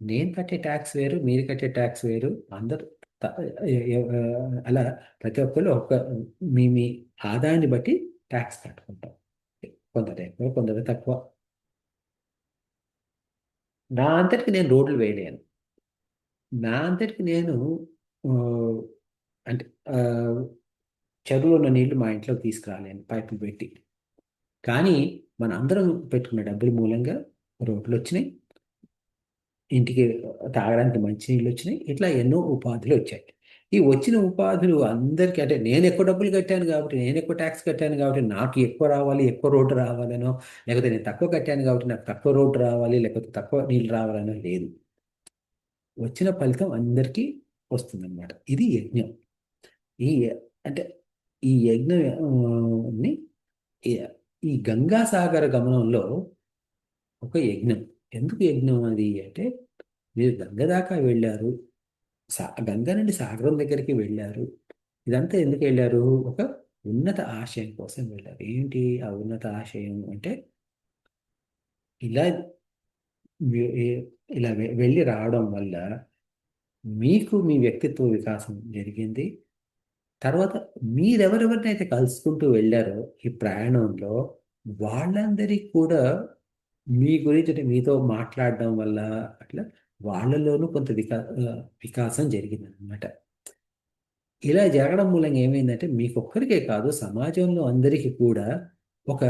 నేను కట్టే ట్యాక్స్ వేరు, మీరు కట్టే ట్యాక్స్ వేరు. అందరూ అలా ప్రతి ఒక్కరు మీ ఆదాయాన్ని బట్టి ట్యాక్స్ కట్టుకుంటాం. కొందరు ఎక్కువ, కొందరు తక్కువ. నా అంతటికి నేను రోడ్లు వేయలేను. నా అంతటికి నేను అంటే చెరువులో ఉన్న నీళ్లు మా ఇంట్లోకి తీసుకురాలేను పైపులు పెట్టి. కానీ మన అందరం పెట్టుకున్న డబ్బుల మూలంగా రోడ్లు వచ్చినాయి, ఇంటికి తాగడానికి మంచినీళ్ళు వచ్చినాయి. ఇట్లా ఎన్నో ఉపాధులు వచ్చాయి. ఈ వచ్చిన ఉపాధులు అందరికీ అంటే నేను ఎక్కువ డబ్బులు కట్టాను కాబట్టి, నేను ఎక్కువ ట్యాక్స్ కట్టాను కాబట్టి నాకు ఎక్కువ రావాలి, ఎక్కువ రోడ్డు రావాలనో, లేకపోతే నేను తక్కువ కట్టాను కాబట్టి నాకు తక్కువ రోడ్డు రావాలి, లేకపోతే తక్కువ నీళ్ళు రావాలనో లేదు. వచ్చిన ఫలితం అందరికీ వస్తుందన్నమాట. ఇది యజ్ఞం. ఈ అంటే ఈ యజ్ఞం ఈ గంగాసాగర గమనంలో ఒక యజ్ఞం. ఎందుకు యజ్ఞం అది అంటే మీరు గంగ దాకా వెళ్ళారు, గంగ నుండి సాగరం దగ్గరికి వెళ్ళారు. ఇదంతా ఎందుకు వెళ్ళారు? ఒక ఉన్నత ఆశయం కోసం వెళ్ళారు. ఏంటి ఆ ఉన్నత ఆశయం అంటే ఇలా ఇలా వెళ్ళి రావడం వల్ల మీకు మీ వ్యక్తిత్వ వికాసం జరిగింది. తర్వాత మీరెవరెవరినైతే కలుసుకుంటూ వెళ్ళారో ఈ ప్రయాణంలో, వాళ్ళందరికీ కూడా మీ గురించి అంటే మీతో మాట్లాడడం వల్ల అట్లా వాళ్ళలోనూ కొంత వికాసం జరిగిందనమాట. ఇలా జరగడం మూలంగా ఏమైందంటే మీకొక్కరికే కాదు, సమాజంలో అందరికీ కూడా ఒక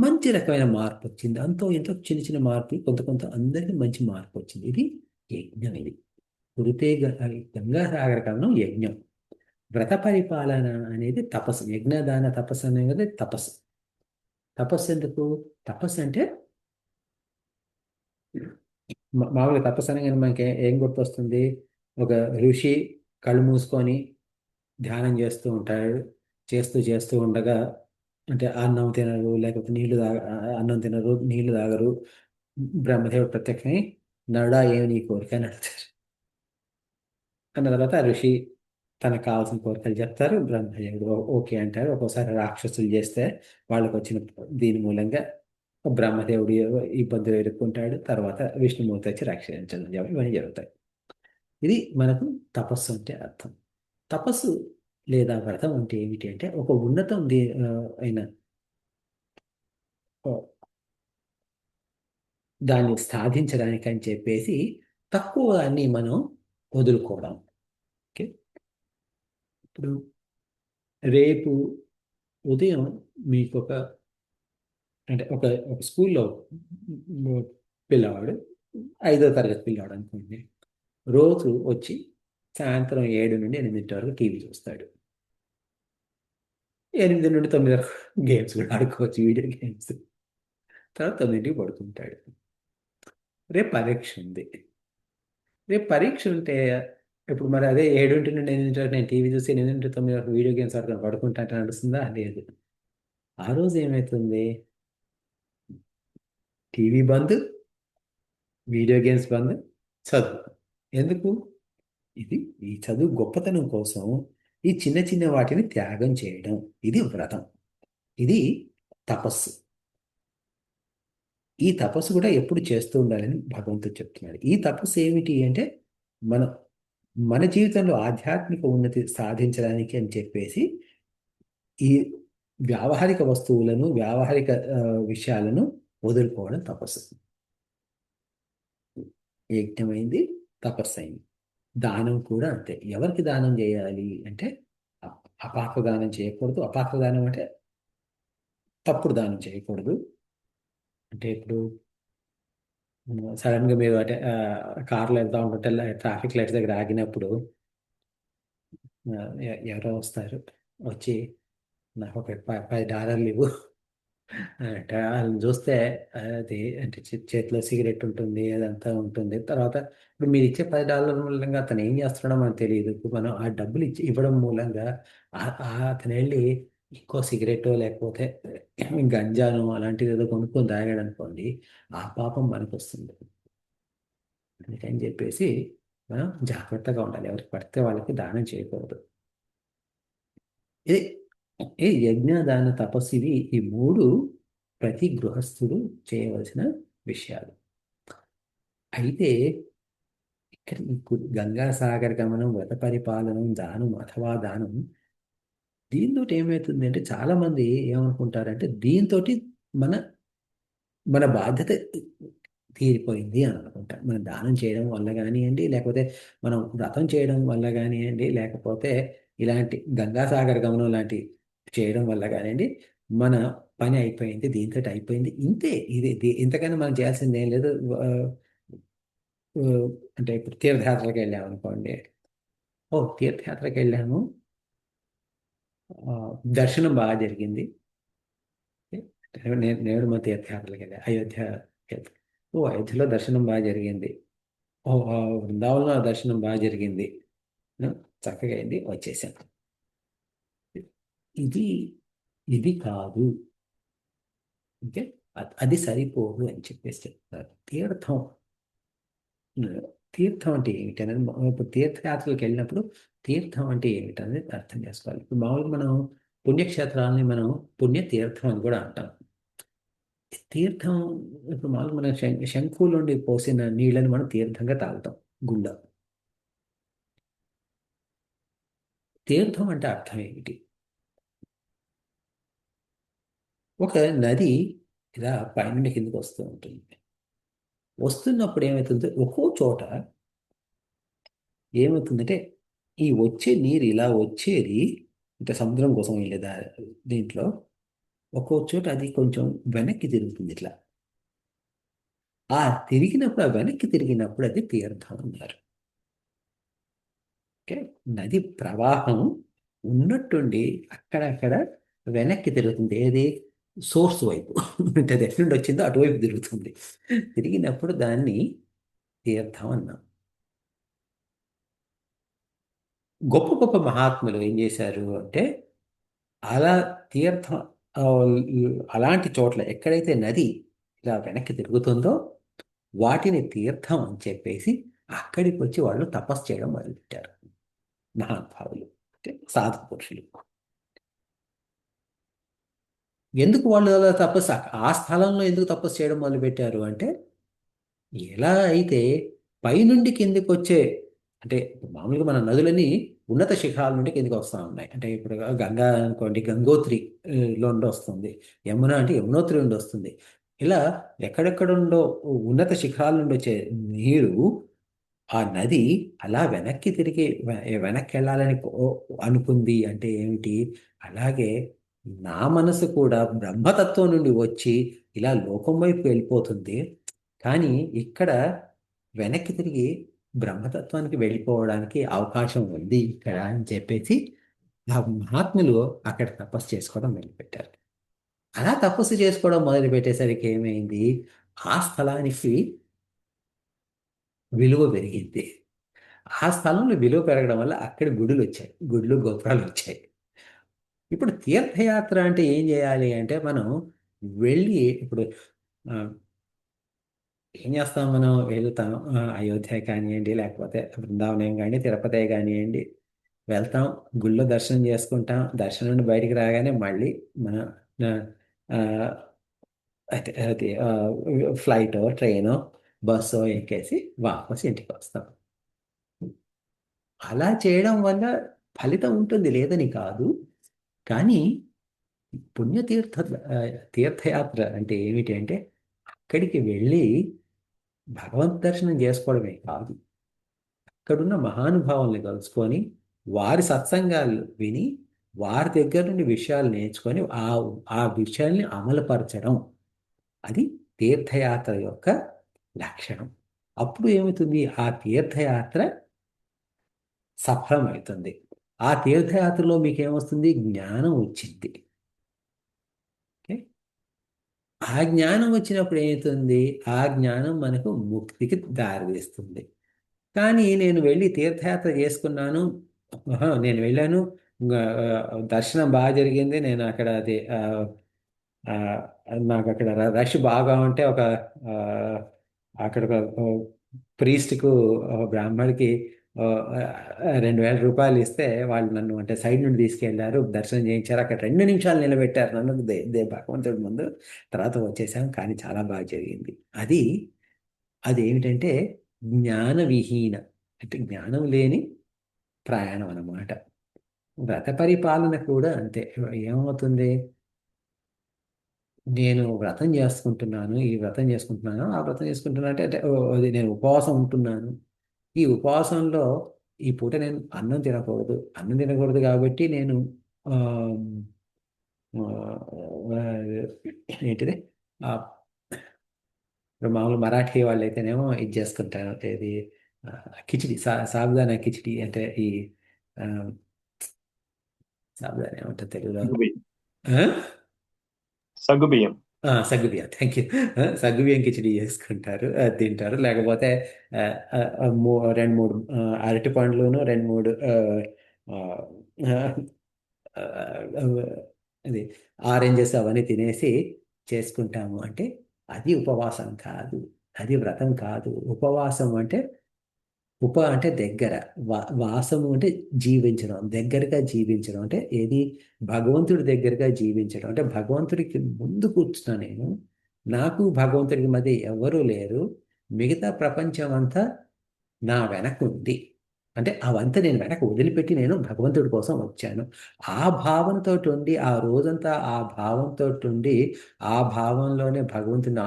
మంచి రకమైన మార్పు వచ్చింది. అంతో ఎంతో చిన్న చిన్న మార్పులు, కొంత కొంత అందరికీ మంచి మార్పు వచ్చింది. ఇది యజ్ఞం. ఇది కురుతే గంగాసాగర కవనం యజ్ఞం. వ్రత పరిపాలన అనేది తపస్సు. యజ్ఞదాన తపస్సు అనేది తపస్సు. తపస్సు ఎందుకు? తపస్సు అంటే మామూలుగా తపస్సు అనగానే మనకి ఏం గుర్తొస్తుంది? ఒక ఋషి కళ్ళు మూసుకొని ధ్యానం చేస్తూ ఉంటాడు. చేస్తూ చేస్తూ ఉండగా అంటే అన్నం తినరు, లేకపోతే అన్నం తినరు, నీళ్లు తాగరు. బ్రహ్మదేవుడు ప్రత్యక్షమై నరుడా ఏమి నీ కోరిక అని అడుగుతారు. అన్న తర్వాత ఆ ఋషి తనకు కావాల్సిన కోరికలు చెప్తారు. బ్రహ్మదేవుడు ఓకే అంటారు. ఒక్కోసారి రాక్షసులు చేస్తే వాళ్ళకు వచ్చిన దీని మూలంగా బ్రహ్మదేవుడు ఇబ్బందులు ఎదుర్కొంటాడు. తర్వాత విష్ణుమూర్తి వచ్చి రక్షించడం ఇవన్నీ జరుగుతాయి. ఇది మనకు తపస్సు అంటే అర్థం. తపస్సు లేదా వ్రతం అంటే ఏమిటి అంటే ఒక ఉన్నతం అయిన ఆ, దాన్ని సాధించడానికి అని చెప్పేసి తక్కువ దాన్ని మనం వదులుకోవడం. ఓకే. ఇప్పుడు రేపు ఉదయం మీకు అంటే ఒక ఒక స్కూల్లో పిల్లవాడు 5వ తరగతి పిల్లవాడు అనుకోండి, రోజు వచ్చి సాయంత్రం 7 నుండి 8 వరకు టీవీ చూస్తాడు. 8 నుండి 9 వరకు గేమ్స్ కూడా ఆడుకోవచ్చు, వీడియో గేమ్స్. తర్వాత 9కి పడుకుంటాడు. రేపు పరీక్ష ఉంది. రేపు పరీక్ష ఉంటే ఇప్పుడు మరి అదే 7 నుండి 8 వరకు నేను టీవీ చూసి 8 నుండి 9 వరకు వీడియో గేమ్స్ ఆడుకొని పడుకుంటా అంటే నడుస్తుందా? లేదు. ఆ రోజు ఏమవుతుంది? టీవీ బంద్, వీడియో గేమ్స్ బంద్, చదువు. ఎందుకు? ఈ చదువు గొప్పతనం కోసం ఈ చిన్న చిన్న వాటిని త్యాగం చేయడం, ఇది వ్రతం. ఇది తపస్సు. ఈ తపస్సు కూడా ఎప్పుడు చేస్తూ ఉండాలని భగవంతుడు చెప్తున్నాడు. ఈ తపస్సు ఏమిటి అంటే మన మన జీవితంలో ఆధ్యాత్మిక ఉన్నతి సాధించడానికి అని చెప్పేసి ఈ వ్యావహారిక వస్తువులను, వ్యావహారిక విషయాలను వదులుకోవడం తపస్సు. యజ్ఞమైంది, తపస్సు అయింది. దానం కూడా అంతే. ఎవరికి దానం చేయాలి అంటే అపాత్ర దానం చేయకూడదు. అపాత్ర దానం అంటే తప్పుడు దానం చేయకూడదు. అంటే ఇప్పుడు సడన్గా మీరు అంటే కార్లో వెళ్తూ ఉంటుంటే ట్రాఫిక్ లైట్స్ దగ్గర ఆగినప్పుడు ఎవరో వస్తారు, వచ్చి నాకు ఒక $10 ఇవ్వు అంటే వాళ్ళని చూస్తే అది అంటే చేతిలో సిగరెట్ ఉంటుంది, అదంతా ఉంటుంది. తర్వాత ఇప్పుడు మీరు ఇచ్చే $10 మూలంగా అతను ఏం చేస్తున్నాడో మనకు తెలియదు. ఇప్పుడు మనం ఆ డబ్బులు ఇవ్వడం మూలంగా అతను వెళ్ళి ఇంకో సిగరెట్ లేకపోతే గంజాను అలాంటిది ఏదో కొనుక్కొని తాగాడు అనుకోండి, ఆ పాపం మనకు వస్తుంది. అందుకని చెప్పేసి మనం జాగ్రత్తగా ఉండాలి. ఎవరికి పడితే వాళ్ళకి దానం చేయకూడదు. ఇది ఈ యజ్ఞ దాన తపస్సు ఈ 3 ప్రతి గృహస్థుడు చేయవలసిన విషయాలు. అయితే ఇక్కడ గంగాసాగర గమనం, వ్రత పరిపాలనం, దానం అథవా దానం, దీంతో ఏమవుతుంది అంటే చాలా మంది ఏమనుకుంటారంటే దీంతో మన మన బాధ్యత తీరిపోయింది అని అనుకుంటాం. మనం దానం చేయడం వల్ల కానివ్వండి, లేకపోతే మనం వ్రతం చేయడం వల్ల కానివ్వండి, లేకపోతే ఇలాంటి గంగాసాగర గమనం లాంటి చేయడం వల్ల కానివ్వండి, మన పని అయిపోయింది, దీంతో అయిపోయింది, ఇంతే. ఇంతకన్నా మనం చేయాల్సింది ఏం లేదు. ఆ, అంటే ఇప్పుడు తీర్థయాత్రలకు వెళ్ళాము అనుకోండి. తీర్థయాత్రకి వెళ్ళాము, దర్శనం బాగా జరిగింది. నేను మా తీర్థయాత్రలకు వెళ్ళా అయోధ్య. అయోధ్యలో దర్శనం బాగా జరిగింది. బృందావనంలో దర్శనం బాగా జరిగింది, చక్కగా అయింది, వచ్చేసాను. ఇది ఇది కాదు. ఓకే. అది సరిపోదు అని చెప్పేసి చెప్తారు. తీర్థం అంటే ఏమిటనేది ఇప్పుడు తీర్థయాత్రలకు వెళ్ళినప్పుడు తీర్థం అంటే ఏమిటనేది అర్థం చేసుకోవాలి. ఇప్పుడు మామూలుగా మనం పుణ్యక్షేత్రాలని మనం పుణ్యతీర్థం అని కూడా అంటాం. తీర్థం ఇప్పుడు మామూలుగా మనం శంకుల నుండి పోసిన నీళ్ళని మనం తీర్థంగా తాగుతాం గుళ్ళ. తీర్థం అంటే అర్థం ఏమిటి? ఒక నది ఇలా పైనుండి కిందకి వస్తూ ఉంటుంది. వస్తున్నప్పుడు ఏమవుతుంది, ఒక్కో చోట ఏమవుతుందంటే ఈ వచ్చే నీరు ఇలా వచ్చేది, అంటే సముద్రం కోసం వెళ్ళేదా దీంట్లో ఒక్కో చోట అది కొంచెం వెనక్కి తిరుగుతుంది ఇట్లా. ఆ తిరిగినప్పుడు, ఆ వెనక్కి తిరిగినప్పుడు అది తీర్థం అన్నారు. ఓకే, నది ప్రవాహం ఉన్నట్టుండి అక్కడక్కడ వెనక్కి తిరుగుతుంది. ఏది? సోర్స్ వైపు. అంటే అది ఎటు నుండి వచ్చిందో అటువైపు తిరుగుతుంది. తిరిగినప్పుడు దాన్ని తీర్థం అన్నాం. గొప్ప గొప్ప మహాత్ములు ఏం చేశారు అంటే అలా తీర్థం, ఆ, అలాంటి చోట్ల ఎక్కడైతే నది ఇలా వెనక్కి తిరుగుతుందో వాటిని తీర్థం అని చెప్పేసి అక్కడికి వచ్చి వాళ్ళు తపస్సు చేయడం మొదలుపెట్టారు. మహానుభావులు అంటే సాధు పురుషులు. ఎందుకు వాళ్ళు అలా తపస్సు, ఆ స్థలంలో ఎందుకు తపస్సు చేయడం మొదలుపెట్టారు అంటే, ఎలా అయితే పైనుండి కిందికి వచ్చే, అంటే ఇప్పుడు మామూలుగా మన నదులని ఉన్నత శిఖరాల నుండి కిందికి వస్తూ ఉన్నాయి. అంటే ఇప్పుడు గంగా అనుకోండి, గంగోత్రి లో నుండి వస్తుంది. యమున అంటే యమునోత్రి నుండి వస్తుంది. ఇలా ఎక్కడెక్కడుండో ఉన్నత శిఖరాల నుండి వచ్చే నీరు, ఆ నది అలా వెనక్కి తిరిగి వెనక్కి వెళ్ళాలని అనుకుంది అంటే ఏమిటి? అలాగే నా మనసు కూడా బ్రహ్మతత్వం నుండి వచ్చి ఇలా లోకం వైపు వెళ్ళిపోతుంది. కానీ ఇక్కడ వెనక్కి తిరిగి బ్రహ్మతత్వానికి వెళ్ళిపోవడానికి అవకాశం ఉంది ఇక్కడ అని చెప్పేసి ఆ మహాత్ములు అక్కడ తపస్సు చేసుకోవడం మొదలుపెట్టారు. అలా తపస్సు చేసుకోవడం మొదలు పెట్టేసరికి ఏమైంది? ఆ స్థలానికి విలువ పెరిగింది. ఆ స్థలంలో విలువ పెరగడం వల్ల అక్కడ గుడులు వచ్చాయి, గుడులు గోపురాలు వచ్చాయి. ఇప్పుడు తీర్థయాత్ర అంటే ఏం చేయాలి అంటే మనం వెళ్ళి ఇప్పుడు ఆ, ఏం చేస్తాం, మనం వెళ్తాం, అయోధ్య కానివ్వండి, లేకపోతే బృందావనం కానీ, తిరుపతి కానివ్వండి, వెళ్తాం, గుళ్ళో దర్శనం చేసుకుంటాం. దర్శనం నుండి బయటికి రాగానే మళ్ళీ మన ఆ, ఆ, అయితే అది ఫ్లైటో ట్రైనో బస్సో ఎక్కేసి వాపస్ ఇంటికి వస్తాం. అలా చేయడం వల్ల ఫలితం ఉంటుంది, లేదని కాదు. కానీ పుణ్యతీర్థ ఆ, తీర్థయాత్ర అంటే ఏమిటి అంటే అక్కడికి వెళ్ళి భగవద్ దర్శనం చేసుకోవడమే కాదు, అక్కడున్న మహానుభావుల్ని కలుసుకొని వారి సత్సంగాలు విని వారి దగ్గర నుండి విషయాలు నేర్చుకొని ఆ విషయాల్ని అమలుపరచడం, అది తీర్థయాత్ర యొక్క లక్షణం. అప్పుడు ఏమవుతుంది? ఆ తీర్థయాత్ర సఫలమవుతుంది. ఆ తీర్థయాత్రలో మీకు ఏమొస్తుంది? జ్ఞానం వచ్చింది. ఓకే, ఆ జ్ఞానం వచ్చినప్పుడు ఏమవుతుంది? ఆ జ్ఞానం మనకు ముక్తికి దారితీస్తుంది. కానీ నేను వెళ్ళి తీర్థయాత్ర చేసుకున్నాను, నేను వెళ్ళాను, దర్శనం బాగా జరిగింది, నేను అక్కడ అది ఆ, నాకు అక్కడ రష్ బాగా ఉంటే ఒక ఆ, అక్కడ ఒక ప్రీస్ట్కు, బ్రాహ్మడికి 2,000 రూపాయలు ఇస్తే వాళ్ళు నన్ను అంటే సైడ్ నుండి తీసుకెళ్లారు, దర్శనం చేయించారు. అక్కడ 2 నిమిషాలు నిలబెట్టారు నన్ను భగవంతుడి ముందు. తర్వాత వచ్చేసాం, కానీ చాలా బాగా జరిగింది. అది ఏమిటంటే జ్ఞాన విహీన, అంటే జ్ఞానం లేని ప్రయాణం అన్నమాట. వ్రత పరిపాలన కూడా అంతే. ఏమవుతుంది? నేను వ్రతం చేసుకుంటున్నాను, ఈ వ్రతం చేసుకుంటున్నాను, ఆ వ్రతం చేసుకుంటున్నా అంటే అంటే అది నేను ఉపవాసం ఉంటున్నాను. ఈ ఉపవాసంలో ఈ పూట నేను అన్నం తినకూడదు. అన్నం తినకూడదు కాబట్టి నేను ఆ, ఆ, ఏంటిది, ఆ, ఇప్పుడు మామూలు మరాఠీ వాళ్ళు అయితేనేమో ఇది చేసుకుంటారు, ఏది, ఆ, కిచిడి, సాబుదానా కిచిడి అంటే ఈ ఆ, సాబుదానా ఏమంటారు తెలుగులో?
సగ్గుబియ్యం.
ఆ?
సగ్గుబియ్యం.
సగ్గుబియ్యం, థ్యాంక్ యూ. సగ్గుబియ్యం కిచిడి చేసుకుంటారు, తింటారు. లేకపోతే ఆ, ఆ, రెండు మూడు అరటి పండ్లును, రెండు మూడు ఆ, ఆ, ఆ, అది ఆరెంజెస్ అవన్నీ తినేసి చేసుకుంటాము. అంటే అది ఉపవాసం కాదు, అది వ్రతం కాదు. ఉపవాసం అంటే అంటే దగ్గర, వాసము అంటే జీవించడం, దగ్గరగా జీవించడం అంటే ఏది? భగవంతుడి దగ్గరగా జీవించడం. అంటే భగవంతుడికి ముందు కూర్చున్నా నేను, నాకు భగవంతుడికి మధ్య ఎవరూ లేరు, మిగతా ప్రపంచం అంతా నా వెనక ఉంది. అంటే అవంతా నేను వెనక వదిలిపెట్టి నేను భగవంతుడి కోసం వచ్చాను. ఆ భావంతో ఉండి ఆ రోజంతా ఆ భావంతో ఉండి ఆ భావంలోనే భగవంతుని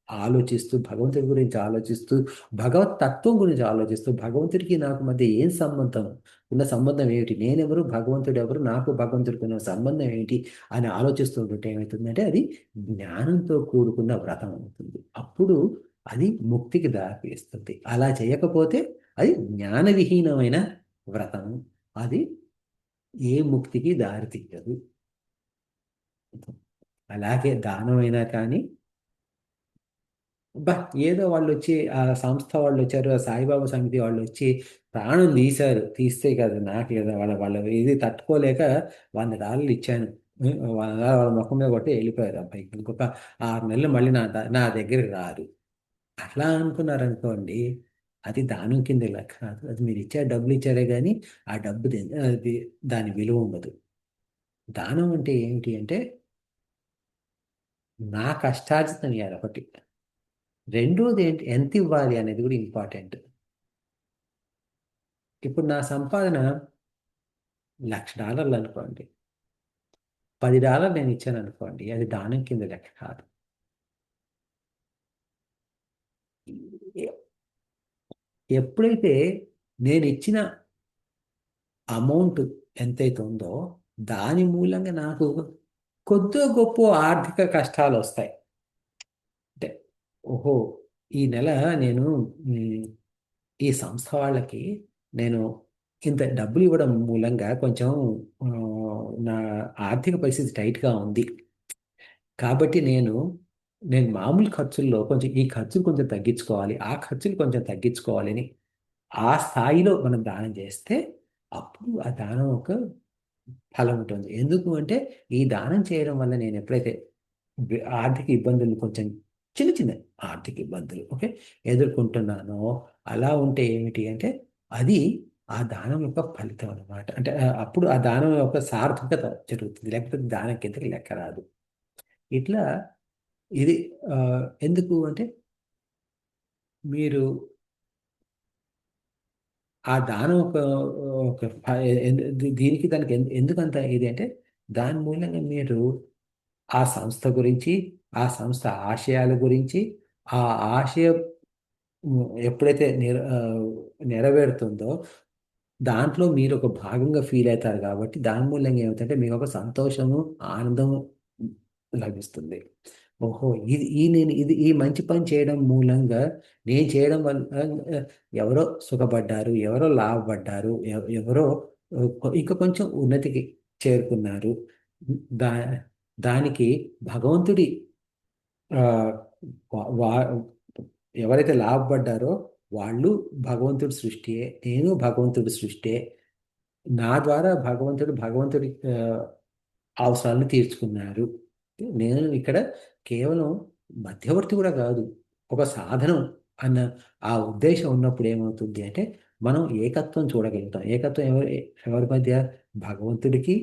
ఆలోచిస్తూ భగవంతుడి గురించి ఆలోచిస్తూ భగవత్ తత్వం గురించి ఆలోచిస్తూ భగవంతుడికి నాకు మధ్య ఏం సంబంధం ఉన్న సంబంధం ఏమిటి, నేనెవరు భగవంతుడు ఎవరు, నాకు భగవంతుడికి ఉన్న సంబంధం ఏంటి అని ఆలోచిస్తూ ఉంటే ఏమవుతుందంటే అది జ్ఞానంతో కూడుకున్న వ్రతం అవుతుంది. అప్పుడు అది ముక్తికి దారితీస్తుంది. అలా చేయకపోతే అది జ్ఞానవిహీనమైన వ్రతం. అది ఏ ముక్తికి దారి తీయదు. అలాగే దానమైనా కానీ బా ఏదో వాళ్ళు వచ్చి ఆ సంస్థ వాళ్ళు వచ్చారు, ఆ సాయిబాబా సమితి వాళ్ళు వచ్చి ప్రాణం తీశారు, తీస్తే కదా నాకు కదా వాళ్ళ వాళ్ళ ఇది తట్టుకోలేక $100 ఇచ్చాను. $100 వాళ్ళ ముఖం మీద కొట్టి వెళ్ళిపోయారు అబ్బాయికి. ఇంకొక 6 నెలలు మళ్ళీ నా దగ్గరికి రారు. అట్లా అనుకున్నారనుకోండి, అది దానం కింద లెక్క కాదు. అది మీరు ఇచ్చే డబ్బులు ఇచ్చారే కానీ ఆ అది దాని విలువ ఉండదు. దానం అంటే ఏమిటి అంటే నా కష్టార్జితం ఇవ్వాలి ఒకటి. రెండోది ఏంటి, ఎంత ఇవ్వాలి అనేది కూడా ఇంపార్టెంట్. ఇప్పుడు నా సంపాదన $1,00,000 అనుకోండి, $10 నేను ఇచ్చాను అనుకోండి, అది దానం కింద లెక్క కాదు. ఎ- ఎప్పుడైతే నేను ఇచ్చిన అమౌంట్ ఎంతైతే ఉందో దాని మూలంగా నాకు కొద్దో గొప్ప ఆర్థిక కష్టాలు వస్తాయి. అంటే ఓహో, ఈ నెల నేను మ్, ఈ సంస్థ వాళ్ళకి నేను ఇంత డబ్బులు ఇవ్వడం మూలంగా కొంచెం ఆ, నా ఆర్థిక పరిస్థితి టైట్గా ఉంది. కాబట్టి నేను మామూలు ఖర్చుల్లో కొంచెం ఈ ఖర్చులు కొంచెం తగ్గించుకోవాలి, ఆ ఖర్చులు కొంచెం తగ్గించుకోవాలని ఆ స్థాయిలో మనం దానం చేస్తే అప్పుడు ఆ దానం ఒక ఫలం ఉంటుంది. ఎందుకు అంటే ఈ దానం చేయడం వల్ల నేను ఎప్పుడైతే ఆర్థిక ఇబ్బందులు కొంచెం చిన్న చిన్న ఆర్థిక ఇబ్బందులు ఓకే ఎదుర్కొంటున్నానో, అలా ఉంటే ఏమిటి అంటే అది ఆ దానం యొక్క ఫలితం అన్నమాట. అంటే అప్పుడు ఆ దానం యొక్క సార్థకత జరుగుతుంది, లేకపోతే దానం కిందకి లెక్క రాదు. ఇట్లా ఇది ఆ, ఎందుకు అంటే మీరు ఆ దానం ఒక ఒక దీనికి దానికి ఎందుకంత ఇది అంటే దాని మూలంగా మీరు ఆ సంస్థ గురించి, ఆ సంస్థ ఆశయాల గురించి, ఆ ఆశయం ఎప్పుడైతే నెరవేరుతుందో దాంట్లో మీరు ఒక భాగంగా ఫీల్ అవుతారు. కాబట్టి దాని మూలంగా ఏమవుతుందంటే మీకు ఒక సంతోషము, ఆనందము లభిస్తుంది. ఓహో, ఈ మంచి పని చేయడం మూలంగా నేను చేయడం వల్ల ఎవరో సుఖపడ్డారు, ఎవరో లాభపడ్డారు, ఎవరో ఇంకా కొంచెం ఉన్నతికి చేరుకున్నారు. దా దానికి భగవంతుడి ఆ, వా- వా- ఎవరైతే లాభపడ్డారో వాళ్ళు భగవంతుడి సృష్టియే, నేను భగవంతుడి సృష్టియే. నా ద్వారా భగవంతుడి అవసరాలను తీర్చుకున్నారు. నేను ఇక్కడ కేవలం మధ్యవర్తి కూడా కాదు, ఒక సాధనం అన్న ఆ ఉద్దేశం ఉన్నప్పుడు ఏమవుతుంది అంటే మనం ఏకత్వం చూడగలుగుతాం. ఏకత్వం ఎవరి మధ్య? భగవంతుడికి,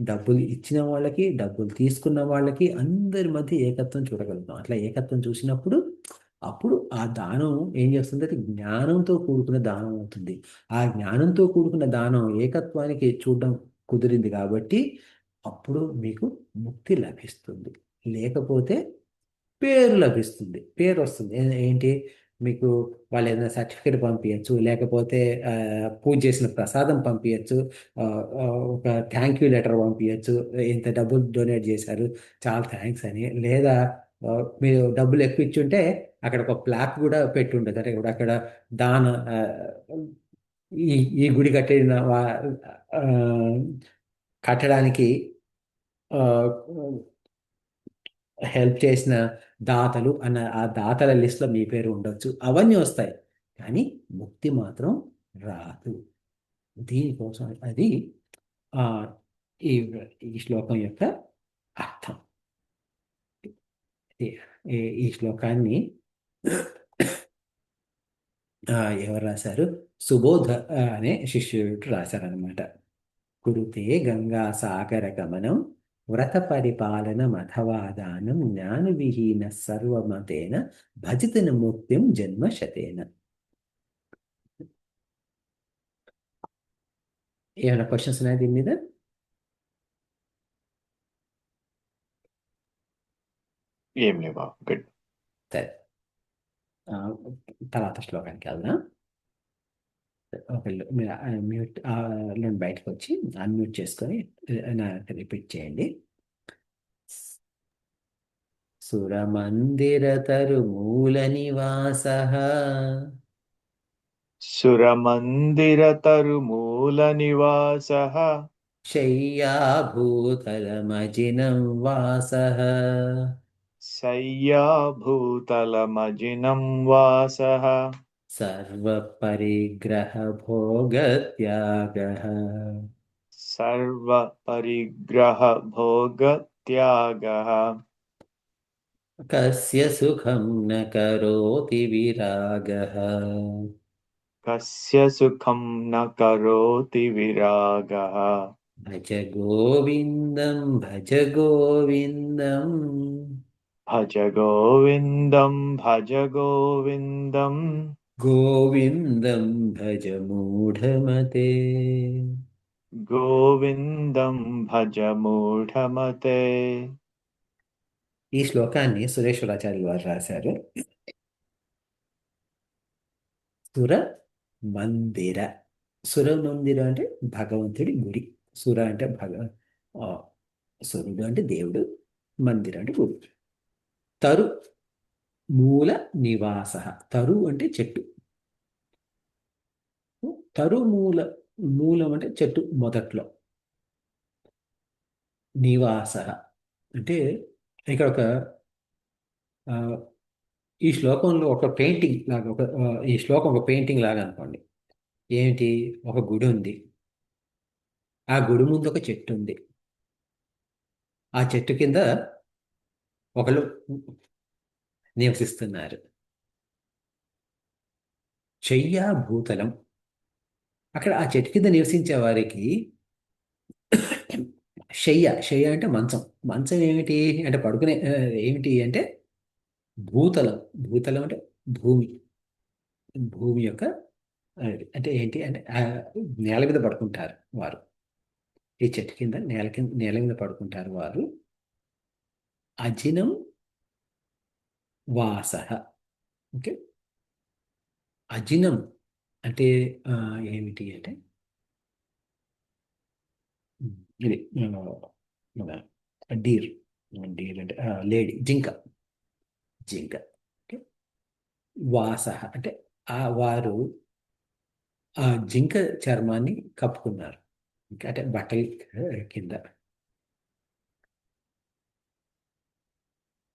డబ్బులు ఇచ్చిన వాళ్ళకి, డబ్బులు తీసుకున్న వాళ్ళకి, అందరి మధ్య ఏకత్వం చూడగలుగుతాం. అట్లా ఏకత్వం చూసినప్పుడు అప్పుడు ఆ దానం ఏం చేస్తుంది, అది జ్ఞానంతో కూడుకున్న దానం అవుతుంది. ఆ జ్ఞానంతో కూడుకున్న దానం ఏకత్వానికి చూడడం కుదిరింది కాబట్టి అప్పుడు మీకు ముక్తి లభిస్తుంది. లేకపోతే పేరు లభిస్తుంది, పేరు వస్తుంది. ఏంటి, మీకు వాళ్ళు ఏదైనా సర్టిఫికేట్ పంపించచ్చు, లేకపోతే ఆ, పూజ చేసిన ప్రసాదం పంపించచ్చు, ఆ, ఒక థ్యాంక్ యూ లెటర్ పంపించచ్చు, ఇంత డబ్బులు డొనేట్ చేశారు చాలా థ్యాంక్స్ అని. లేదా ఆ, మీరు డబ్బులు ఎక్కువ ఇచ్చుంటే అక్కడ ఒక ప్లాక్ కూడా పెట్టి ఉండదు. అంటే ఇప్పుడు అక్కడ దాన ఆ, ఈ ఈ గుడి కట్టిన ఆ, కట్టడానికి హెల్ప్ చేసిన దాతలు అన్న ఆ దాతల లిస్ట్లో మీ పేరు ఉండొచ్చు, అవన్నీ వస్తాయి. కానీ ముక్తి మాత్రం రాదు. దీనికోసం అది ఆ, ఈ ఈ శ్లోకం యొక్క అర్థం. ఈ ఈ శ్లోకాన్ని ఎవరు రాశారు? సుబోధ అనే శిష్యుడు రాశారనమాట. కురుతే గంగా సాగర గమనం వ్రత పరిపాలనం అథవా దానం జ్ఞాన విహీన సర్వమతేన భజితన ముక్తిం జన్మ శతేన. ఏమైనా క్వశ్చన్స్ ఉన్నాయా దీని మీద?
ఏం లేవా? గుడ్.
సరే, ఆ, తర్వాత శ్లోకానికి వెళ్దాం. ఒకళ్ళు మీరు మ్యూట్ నుండి బయటకు వచ్చి అన్మ్యూట్ చేసుకొని నాకు రిపీట్ చేయండి. సురమందిరతరుమూల నివాస
సురమందిరతరుమూలనివాసः
శయ్యాభూతలమజినం వాసః
శయ్యాభూతలమజినం వాసः
సర్వపరిగ్రహ భోగత్యాగః
సర్వపరిగ్రహ భోగత్యాగः
కస్య సుఖం న కరోతి విరాగః
కస్య సుఖం న కరోతి విరాగः
భజ గోవిందం భజ గోవిందం
భజ గోవిందం భజ గోవిందం
గోవిందం భజ మూఢమతే.
గోవిందం భజ మూఢమతే.
ఈ శ్లోకాన్ని సురేశ్వరాచార్యులు వారు రాశారు. సుర మందిర, సుర మందిరం అంటే భగవంతుడి గుడి. సుర అంటే ఆ, సురుడు అంటే దేవుడు, మందిరం అంటే గుడి. తరు మూల నివాస, తరు అంటే చెట్టు, తరు మూల, మూలం అంటే చెట్టు మొదట్లో, నివాస అంటే ఇక్కడ ఒక ఆ, ఈ శ్లోకంలో ఒక పెయింటింగ్ లాగా ఈ శ్లోకం ఒక పెయింటింగ్ లాగా అనుకోండి. ఏమిటి? ఒక గుడి ఉంది, ఆ గుడి ముందు ఒక చెట్టు ఉంది, ఆ చెట్టు కింద ఒకళ్ళు నివసిస్తున్నారు. శయ్యా భూతలం, అక్కడ ఆ చెట్టు కింద నివసించే వారికి శయ్య, శయ్య అంటే మంచం. మంచం ఏమిటి అంటే పడుకునే ఏమిటి అంటే భూతలం. భూతలం అంటే భూమి, భూమి యొక్క అంటే ఏంటి అంటే నేల మీద పడుకుంటారు వారు. ఈ చెట్టు కింద నేల మీద పడుకుంటారు వారు. అజినం వాస. ఓకే, అజినం అంటే ఏమిటి అంటే ఇది మన డీర్, డీర్ అంటే లేడీ, జింక, జింక. ఓకే, వాస అంటే వారు ఆ జింక చర్మాన్ని కప్పుకున్నారు, అంటే బట్టల కింద.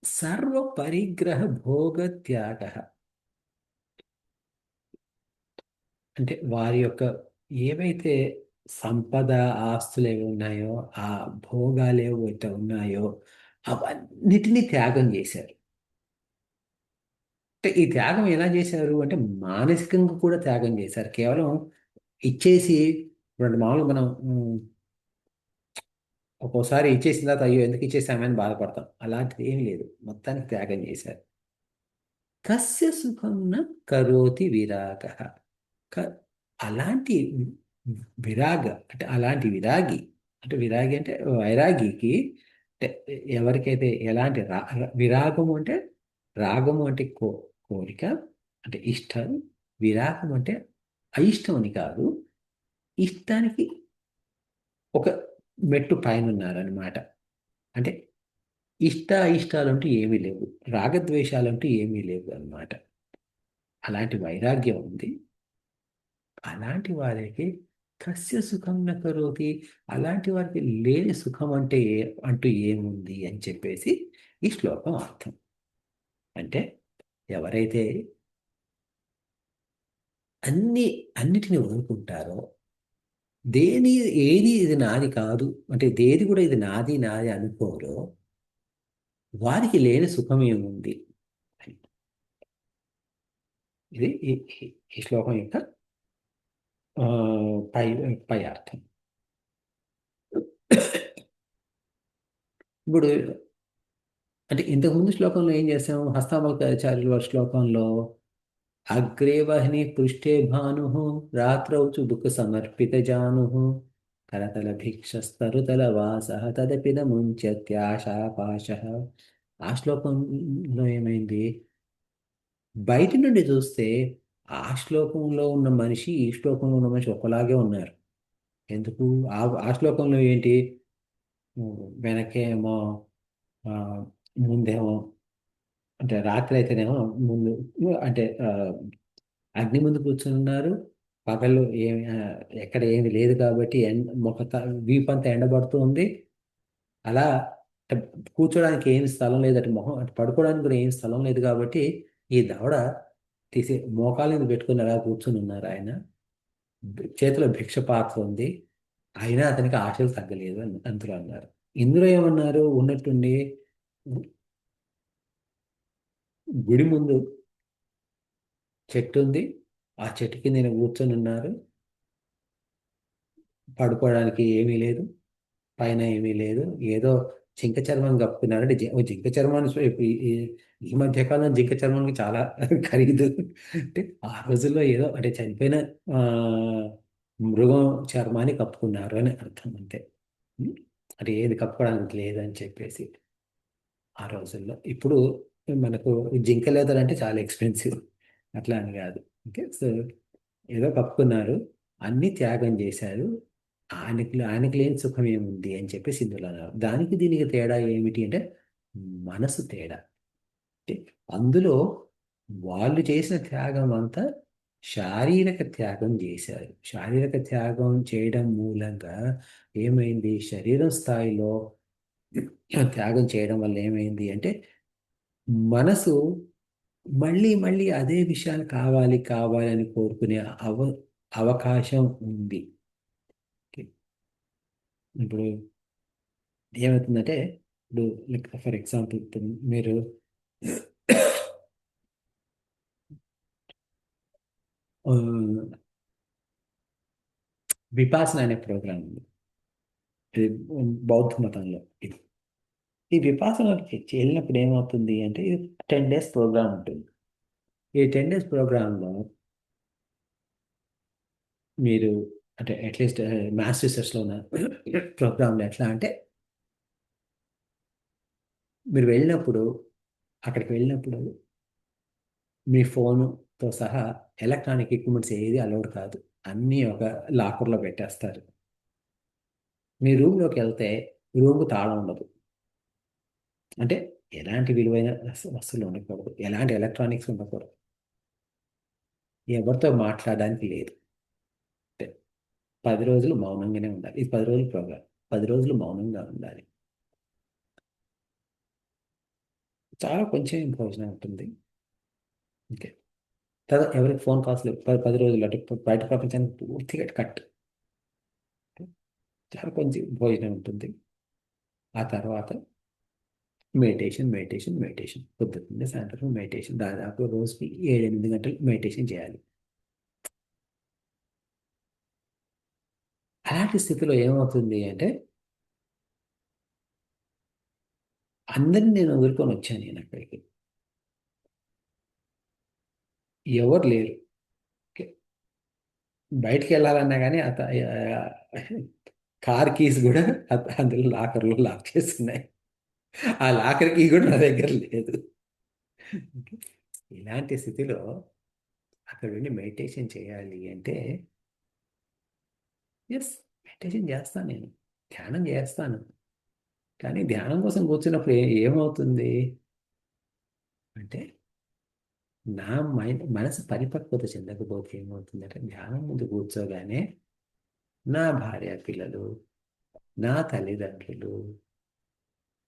సర్వ పరిగ్రహ భోగ త్యాగ అంటే వారి యొక్క ఏవైతే సంపద, ఆస్తులు ఏవి ఉన్నాయో, ఆ భోగాలు ఏవైతే ఉన్నాయో అవన్నిటినీ త్యాగం చేశారు. అంటే ఈ త్యాగం ఎలా చేశారు అంటే మానసికంగా కూడా త్యాగం చేశారు. కేవలం ఇచ్చేసి, ఇప్పుడు మామూలుగా మనం ఒక్కోసారి ఇచ్చేసిన తర్వాత అయ్యో ఎందుకు ఇచ్చేసామని బాధపడతాం. అలాంటిది ఏమీ లేదు, మొత్తానికి త్యాగం చేశారు. కస్య సుఖం న కరోతి విరాగ. అలాంటి విరాగ అంటే అలాంటి విరాగి, అంటే విరాగి అంటే వైరాగికి, అంటే ఎవరికైతే ఎలాంటి విరాగము అంటే, రాగము అంటే కోరిక అంటే ఇష్టం, విరాగం అంటే అయిష్టం అని కాదు, ఇష్టానికి ఒక మెట్టు పైన ఉన్నారనమాట. అంటే ఇష్టాలంటూ ఏమీ లేవు, రాగద్వేషాలంటూ ఏమీ లేవు అన్నమాట. అలాంటి వైరాగ్యం ఉంది. అలాంటి వారికి కస్య సుఖం న కరోతి, అలాంటి వారికి లేని సుఖం అంటే అంటూ ఏముంది అని చెప్పేసి ఈ శ్లోకం అర్థం. అంటే ఎవరైతే అన్నిటిని వదులుకుంటారో, ఏది ఇది నాది కాదు అంటే దేది కూడా ఇది నాది నాది అనుకోరో, వారికి లేని సుఖం ఏముంది అని. ఇది ఈ శ్లోకం యొక్క ఆ, పై పై అర్థం. ఇప్పుడు అంటే ఇంతకుముందు శ్లోకంలో ఏం చేసాం? హస్తామలకాచార్యుల వారి శ్లోకంలో అగ్రే వహ్ని పృష్ఠే భానుః రాత్రౌ చ దుఃఖ సమర్పిత జానుః కరతల భిక్షస్తరుతల వాసః తదపి న ముంచత్యాశాపాశః. ఆ శ్లోకంలో ఏమైంది? బయటి నుండి చూస్తే ఆ శ్లోకంలో ఉన్న మనిషి ఈ శ్లోకంలో ఉన్న మనిషి ఒకలాగే ఉన్నారు. ఎందుకు? ఆ శ్లోకంలో ఏంటి? వెనకేమో ఆ, ముందేమో అంటే రాత్రి అయితేనేమో ముందు అంటే అగ్ని ముందు కూర్చుని ఉన్నారు. పగలు ఏమి ఎక్కడ ఏమి లేదు కాబట్టి వీపంతా ఎండబడుతూ ఉంది. అలా అంటే కూర్చోడానికి ఏమి స్థలం లేదు, అటు మొహం అటు పడుకోవడానికి కూడా ఏమి స్థలం లేదు కాబట్టి ఈ దవడ తీసి మోకాల మీద పెట్టుకుని అలా కూర్చుని ఉన్నారు ఆయన. చేతిలో భిక్ష పాత్ర ఉంది. అయినా అతనికి ఆశలు తగ్గలేదు అని అందులో అన్నారు. ఇందులో ఏమన్నారు? ఉన్నట్టుండి గుడి ముందు చెట్టు ఉంది. ఆ చెట్టు కింద ఈయన కూర్చొని ఉన్నారు. పడుకోవడానికి ఏమీ లేదు, పైన ఏమీ లేదు. ఏదో జింక చర్మం కప్పుకున్నారు. అంటే జింక చర్మాన్ని ఈ మధ్య కాలం జింక చర్మానికి చాలా ఖరీదు. అంటే ఆ రోజుల్లో ఏదో అంటే చనిపోయిన ఆ, మృగం చర్మాన్ని కప్పుకున్నారు అని అర్థం అంతే. ఉం? అంటే ఏది కప్పుకోవడానికి లేదని చెప్పేసి ఆ రోజుల్లో. ఇప్పుడు మనకు జింక లెదర్ అంటే చాలా ఎక్స్పెన్సివ్, అట్లా అని కాదు. ఓకే, సో ఏదో కప్పుకున్నారు, అన్ని త్యాగం చేశారు. ఆయనకి లేని సుఖం ఏముంది అని చెప్పి సిద్ధులు అన్నారు. దానికి దీనికి తేడా ఏమిటి అంటే మనసు తేడా. అంటే అందులో వాళ్ళు చేసిన త్యాగం అంతా శారీరక త్యాగం చేశారు. శారీరక త్యాగం చేయడం మూలంగా ఏమైంది? శరీరం స్థాయిలో త్యాగం చేయడం వల్ల ఏమైంది అంటే మనసు మళ్ళీ మళ్ళీ అదే విషయాలు కావాలి కావాలి అని కోరుకునే అవకాశం ఉంది. ఇప్పుడు ఏమవుతుందంటే ఇప్పుడు లైక్ ఫర్ ఎగ్జాంపుల్ ఇప్పుడు మీరు ఆ, విపాసన అనే ప్రోగ్రామ్ ఉంది. ఇది బౌద్ధ మతంలో. ఇది ఈ విపాసనకి వెళ్ళినప్పుడు ఏమవుతుంది అంటే ఇది 10 days ప్రోగ్రామ్ ఉంటుంది. ఈ 10 days ప్రోగ్రాంలో మీరు అంటే అట్లీస్ట్ మ్యాథ్స్ రీసెర్చ్లో ఉన్న ప్రోగ్రాంలో ఎట్లా అంటే మీరు వెళ్ళినప్పుడు అక్కడికి వెళ్ళినప్పుడు మీ ఫోన్తో సహా ఎలక్ట్రానిక్ ఎక్విప్మెంట్స్ ఏది అలౌడ్ కాదు. అన్నీ ఒక లాకర్లో పెట్టేస్తారు. మీ రూమ్లోకి వెళ్తే రూమ్కు తాళం ఉండదు. అంటే ఎలాంటి విలువైన వస్తువులు ఉండకూడదు, ఎలాంటి ఎలక్ట్రానిక్స్ ఉండకూడదు, ఎవరితో మాట్లాడడానికి లేదు. అంటే 10 రోజులు మౌనంగానే ఉండాలి. ఇది 10 రోజుల ప్రోగ్రామ్. 10 రోజులు మౌనంగా ఉండాలి. చాలా కొంచెం భోజనం ఉంటుంది. ఓకే, తర్వాత ఎవరికి ఫోన్ కాల్స్ లేవు. 10 రోజులు అంటే బయట ప్రపంచానికి పూర్తిగా కట్. చాలా కొంచెం భోజనం ఉంటుంది. ఆ తర్వాత మెడిటేషన్ మెడిటేషన్ మెడిటేషన్, పొద్దున్నే సాయంత్రం మెడిటేషన్. దాదాపు రోజుకి 7-8 గంటలు మెడిటేషన్ చేయాలి. అలాంటి స్థితిలో ఏమవుతుంది అంటే అందరిని నేను వదులుకొని వచ్చాను. నేను అక్కడికి ఎవరు లేరు. ఓకే, బయటికి వెళ్ళాలన్నా కానీ కార్ కీస్ కూడా అందులో లాకర్లో లాక్ చేస్తున్నాయి. ఆ లాకర్ కీ కూడా నా దగ్గర లేదు. ఓకే, ఇలాంటి స్థితిలో అక్కడ ఉండి మెడిటేషన్ చేయాలి అంటే ఎస్, మెడిటేషన్ చేస్తాను, నేను ధ్యానం చేస్తాను. కానీ ధ్యానం కోసం కూర్చున్నప్పుడు ఏమవుతుంది అంటే నా మనసు పరిపక్వత చెందకపోతే ఏమవుతుందంటే ధ్యానం ముందు కూర్చోగానే నా భార్య పిల్లలు, నా తల్లిదండ్రులు,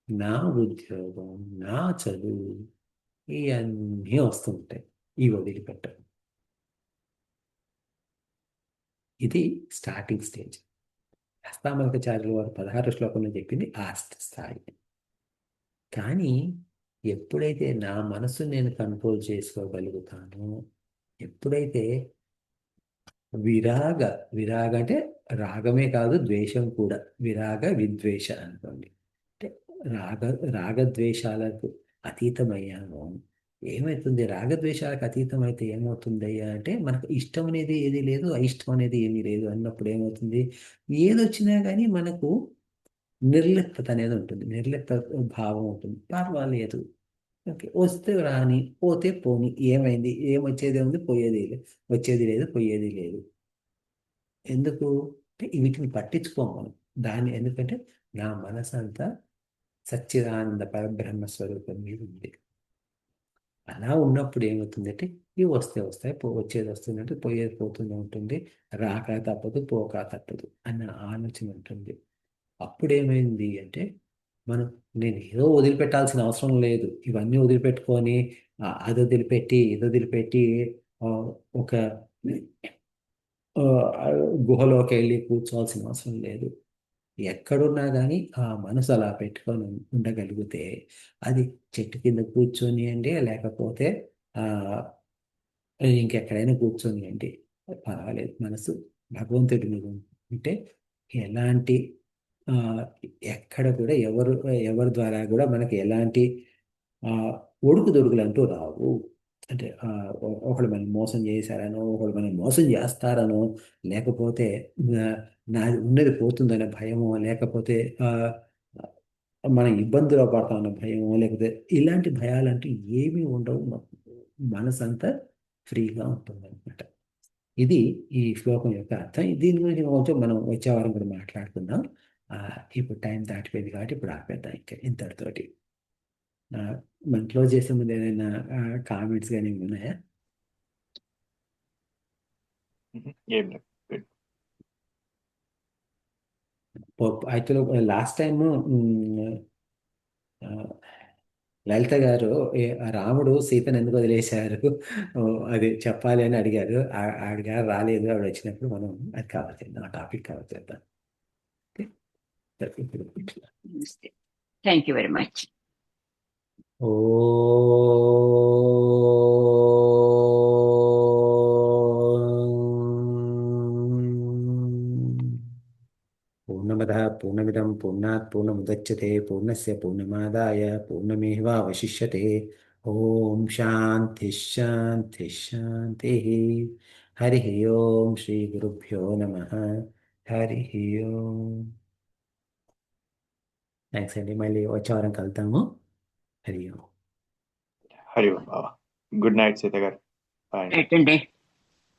నా ఉద్యోగం, నా చదువు, ఇవన్నీ వస్తుంటాయి. ఇవి వదిలిపెట్టడం. ఇది స్టార్టింగ్ స్టేజ్. హస్తామలకాచార్యుల వారు 16 శ్లోకంలో చెప్పింది ఆ స్థాయి. కానీ ఎప్పుడైతే నా మనసు నేను కంట్రోల్ చేసుకోగలుగుతానో, ఎప్పుడైతే విరాగ విరాగ అంటే రాగమే కాదు ద్వేషం కూడా, విరాగ విద్వేష అనుకోండి. అంటే రాగద్వేషాలకు అతీతమయ్యాను, ఏమవుతుంది? రాగద్వేషాలకు అతీతం అయితే ఏమవుతుంది అయ్యా అంటే మనకు ఇష్టం అనేది ఏది లేదు, అయిష్టం అనేది ఏమీ లేదు అన్నప్పుడు ఏమవుతుంది? ఏదొచ్చినా కానీ మనకు నిర్లిప్తత అనేది ఉంటుంది, నిర్లిప్త భావం ఉంటుంది. పర్వాలేదు, ఓకే, వస్తే రాని, పోతే పోని, ఏమైంది, ఏమొచ్చేది ఉంది, పోయేది లేదు, వచ్చేది లేదు, పోయేది లేదు. ఎందుకు అంటే వీటిని పట్టించుకోము మనం. దాన్ని ఎందుకంటే నా మనసు అంతా సచ్చిదానంద పరబ్రహ్మ స్వరూపం మీద ఉంది. అలా ఉన్నప్పుడు ఏమవుతుందంటే ఇవి వస్తే వస్తాయి, వచ్చేది వస్తుందంటే పోయేది పోతూనే ఉంటుంది, రాక తప్పదు, పోక తప్పదు అన్న ఆలోచన ఉంటుంది. అప్పుడు ఏమైంది అంటే మనం, నేను ఏదో వదిలిపెట్టాల్సిన అవసరం లేదు, ఇవన్నీ వదిలిపెట్టుకొని అది వదిలిపెట్టి ఇది వదిలిపెట్టి ఆ, ఒక ఆ, గుహలోకి వెళ్ళి కూర్చోవాల్సిన అవసరం లేదు. ఎక్కడున్నా కానీ ఆ మనసు అలా పెట్టుకొని ఉండగలిగితే అది చెట్టు కింద కూర్చొనియండి, లేకపోతే ఆ ఇంకెక్కడైనా కూర్చొనియండి, పర్వాలేదు. మనసు భగవంతుడి మీద ఉంటే ఎలాంటి ఆ, ఎక్కడ కూడా ఎవరి ద్వారా కూడా మనకి ఎలాంటి ఆ, ఒడుకు దొడుకులు అంటూ రావు. అంటే ఒకళ్ళు మనం మోసం చేశారనో, ఒకళ్ళు మనం మోసం చేస్తారనో, లేకపోతే ఆ, నాది ఉన్నది పోతుందనే భయమో, లేకపోతే మనం ఇబ్బందులు పడతామన్న భయమో, లేకపోతే ఇలాంటి భయాలంటూ ఏమీ ఉండవు. మనసు అంతా ఫ్రీగా ఉంటుంది అనమాట. ఇది ఈ శ్లోకం యొక్క అర్థం. దీని గురించి కొంచెం మనం వచ్చే వారం కూడా మాట్లాడుకుందాం. ఆ, ఇప్పుడు టైం దాటిపోయింది కాబట్టి ఇప్పుడు ఆపేద్దాం ఇంకా ఇంతటితోటి. ఆ, మనం క్లోజ్ చేసే ముందు ఏదైనా కామెంట్స్ కానీ ఉన్నాయా?
ఏం లేదు. Good.
యాక్చువల్గా లాస్ట్ టైం లలిత గారు రాముడు సీతను ఎందుకు వదిలేశారు ఓ, అది చెప్పాలి అని అడిగారు. ఆవిడ గారు రాలేదు. ఆవిడ వచ్చినప్పుడు మనం అది కవర్ చేద్దాం, ఆ టాపిక్ కవర్ చేద్దాం. ఓకే, సరే, ఇప్పుడు
థ్యాంక్ యూ వెరీ మచ్.
ఓ పూర్ణమదః పూర్ణమిదం పూర్ణాత్ పూర్ణముదచ్యతే పూర్ణస్య పూర్ణమాదాయ పూర్ణమేవావశిష్యతే. ఓం శాంతి శాంతి శాంతి. హరి ఓం శ్రీ గురుభ్యో నమః. హరి ఓం. థ్యాంక్స్ అండి, మళ్ళీ వచ్చే వారం కలుద్దాము. హరి ఓం.
హరి ఓం బాబా. గుడ్ నైట్ సీత గారు. బాయ్.
రైట్ అండి.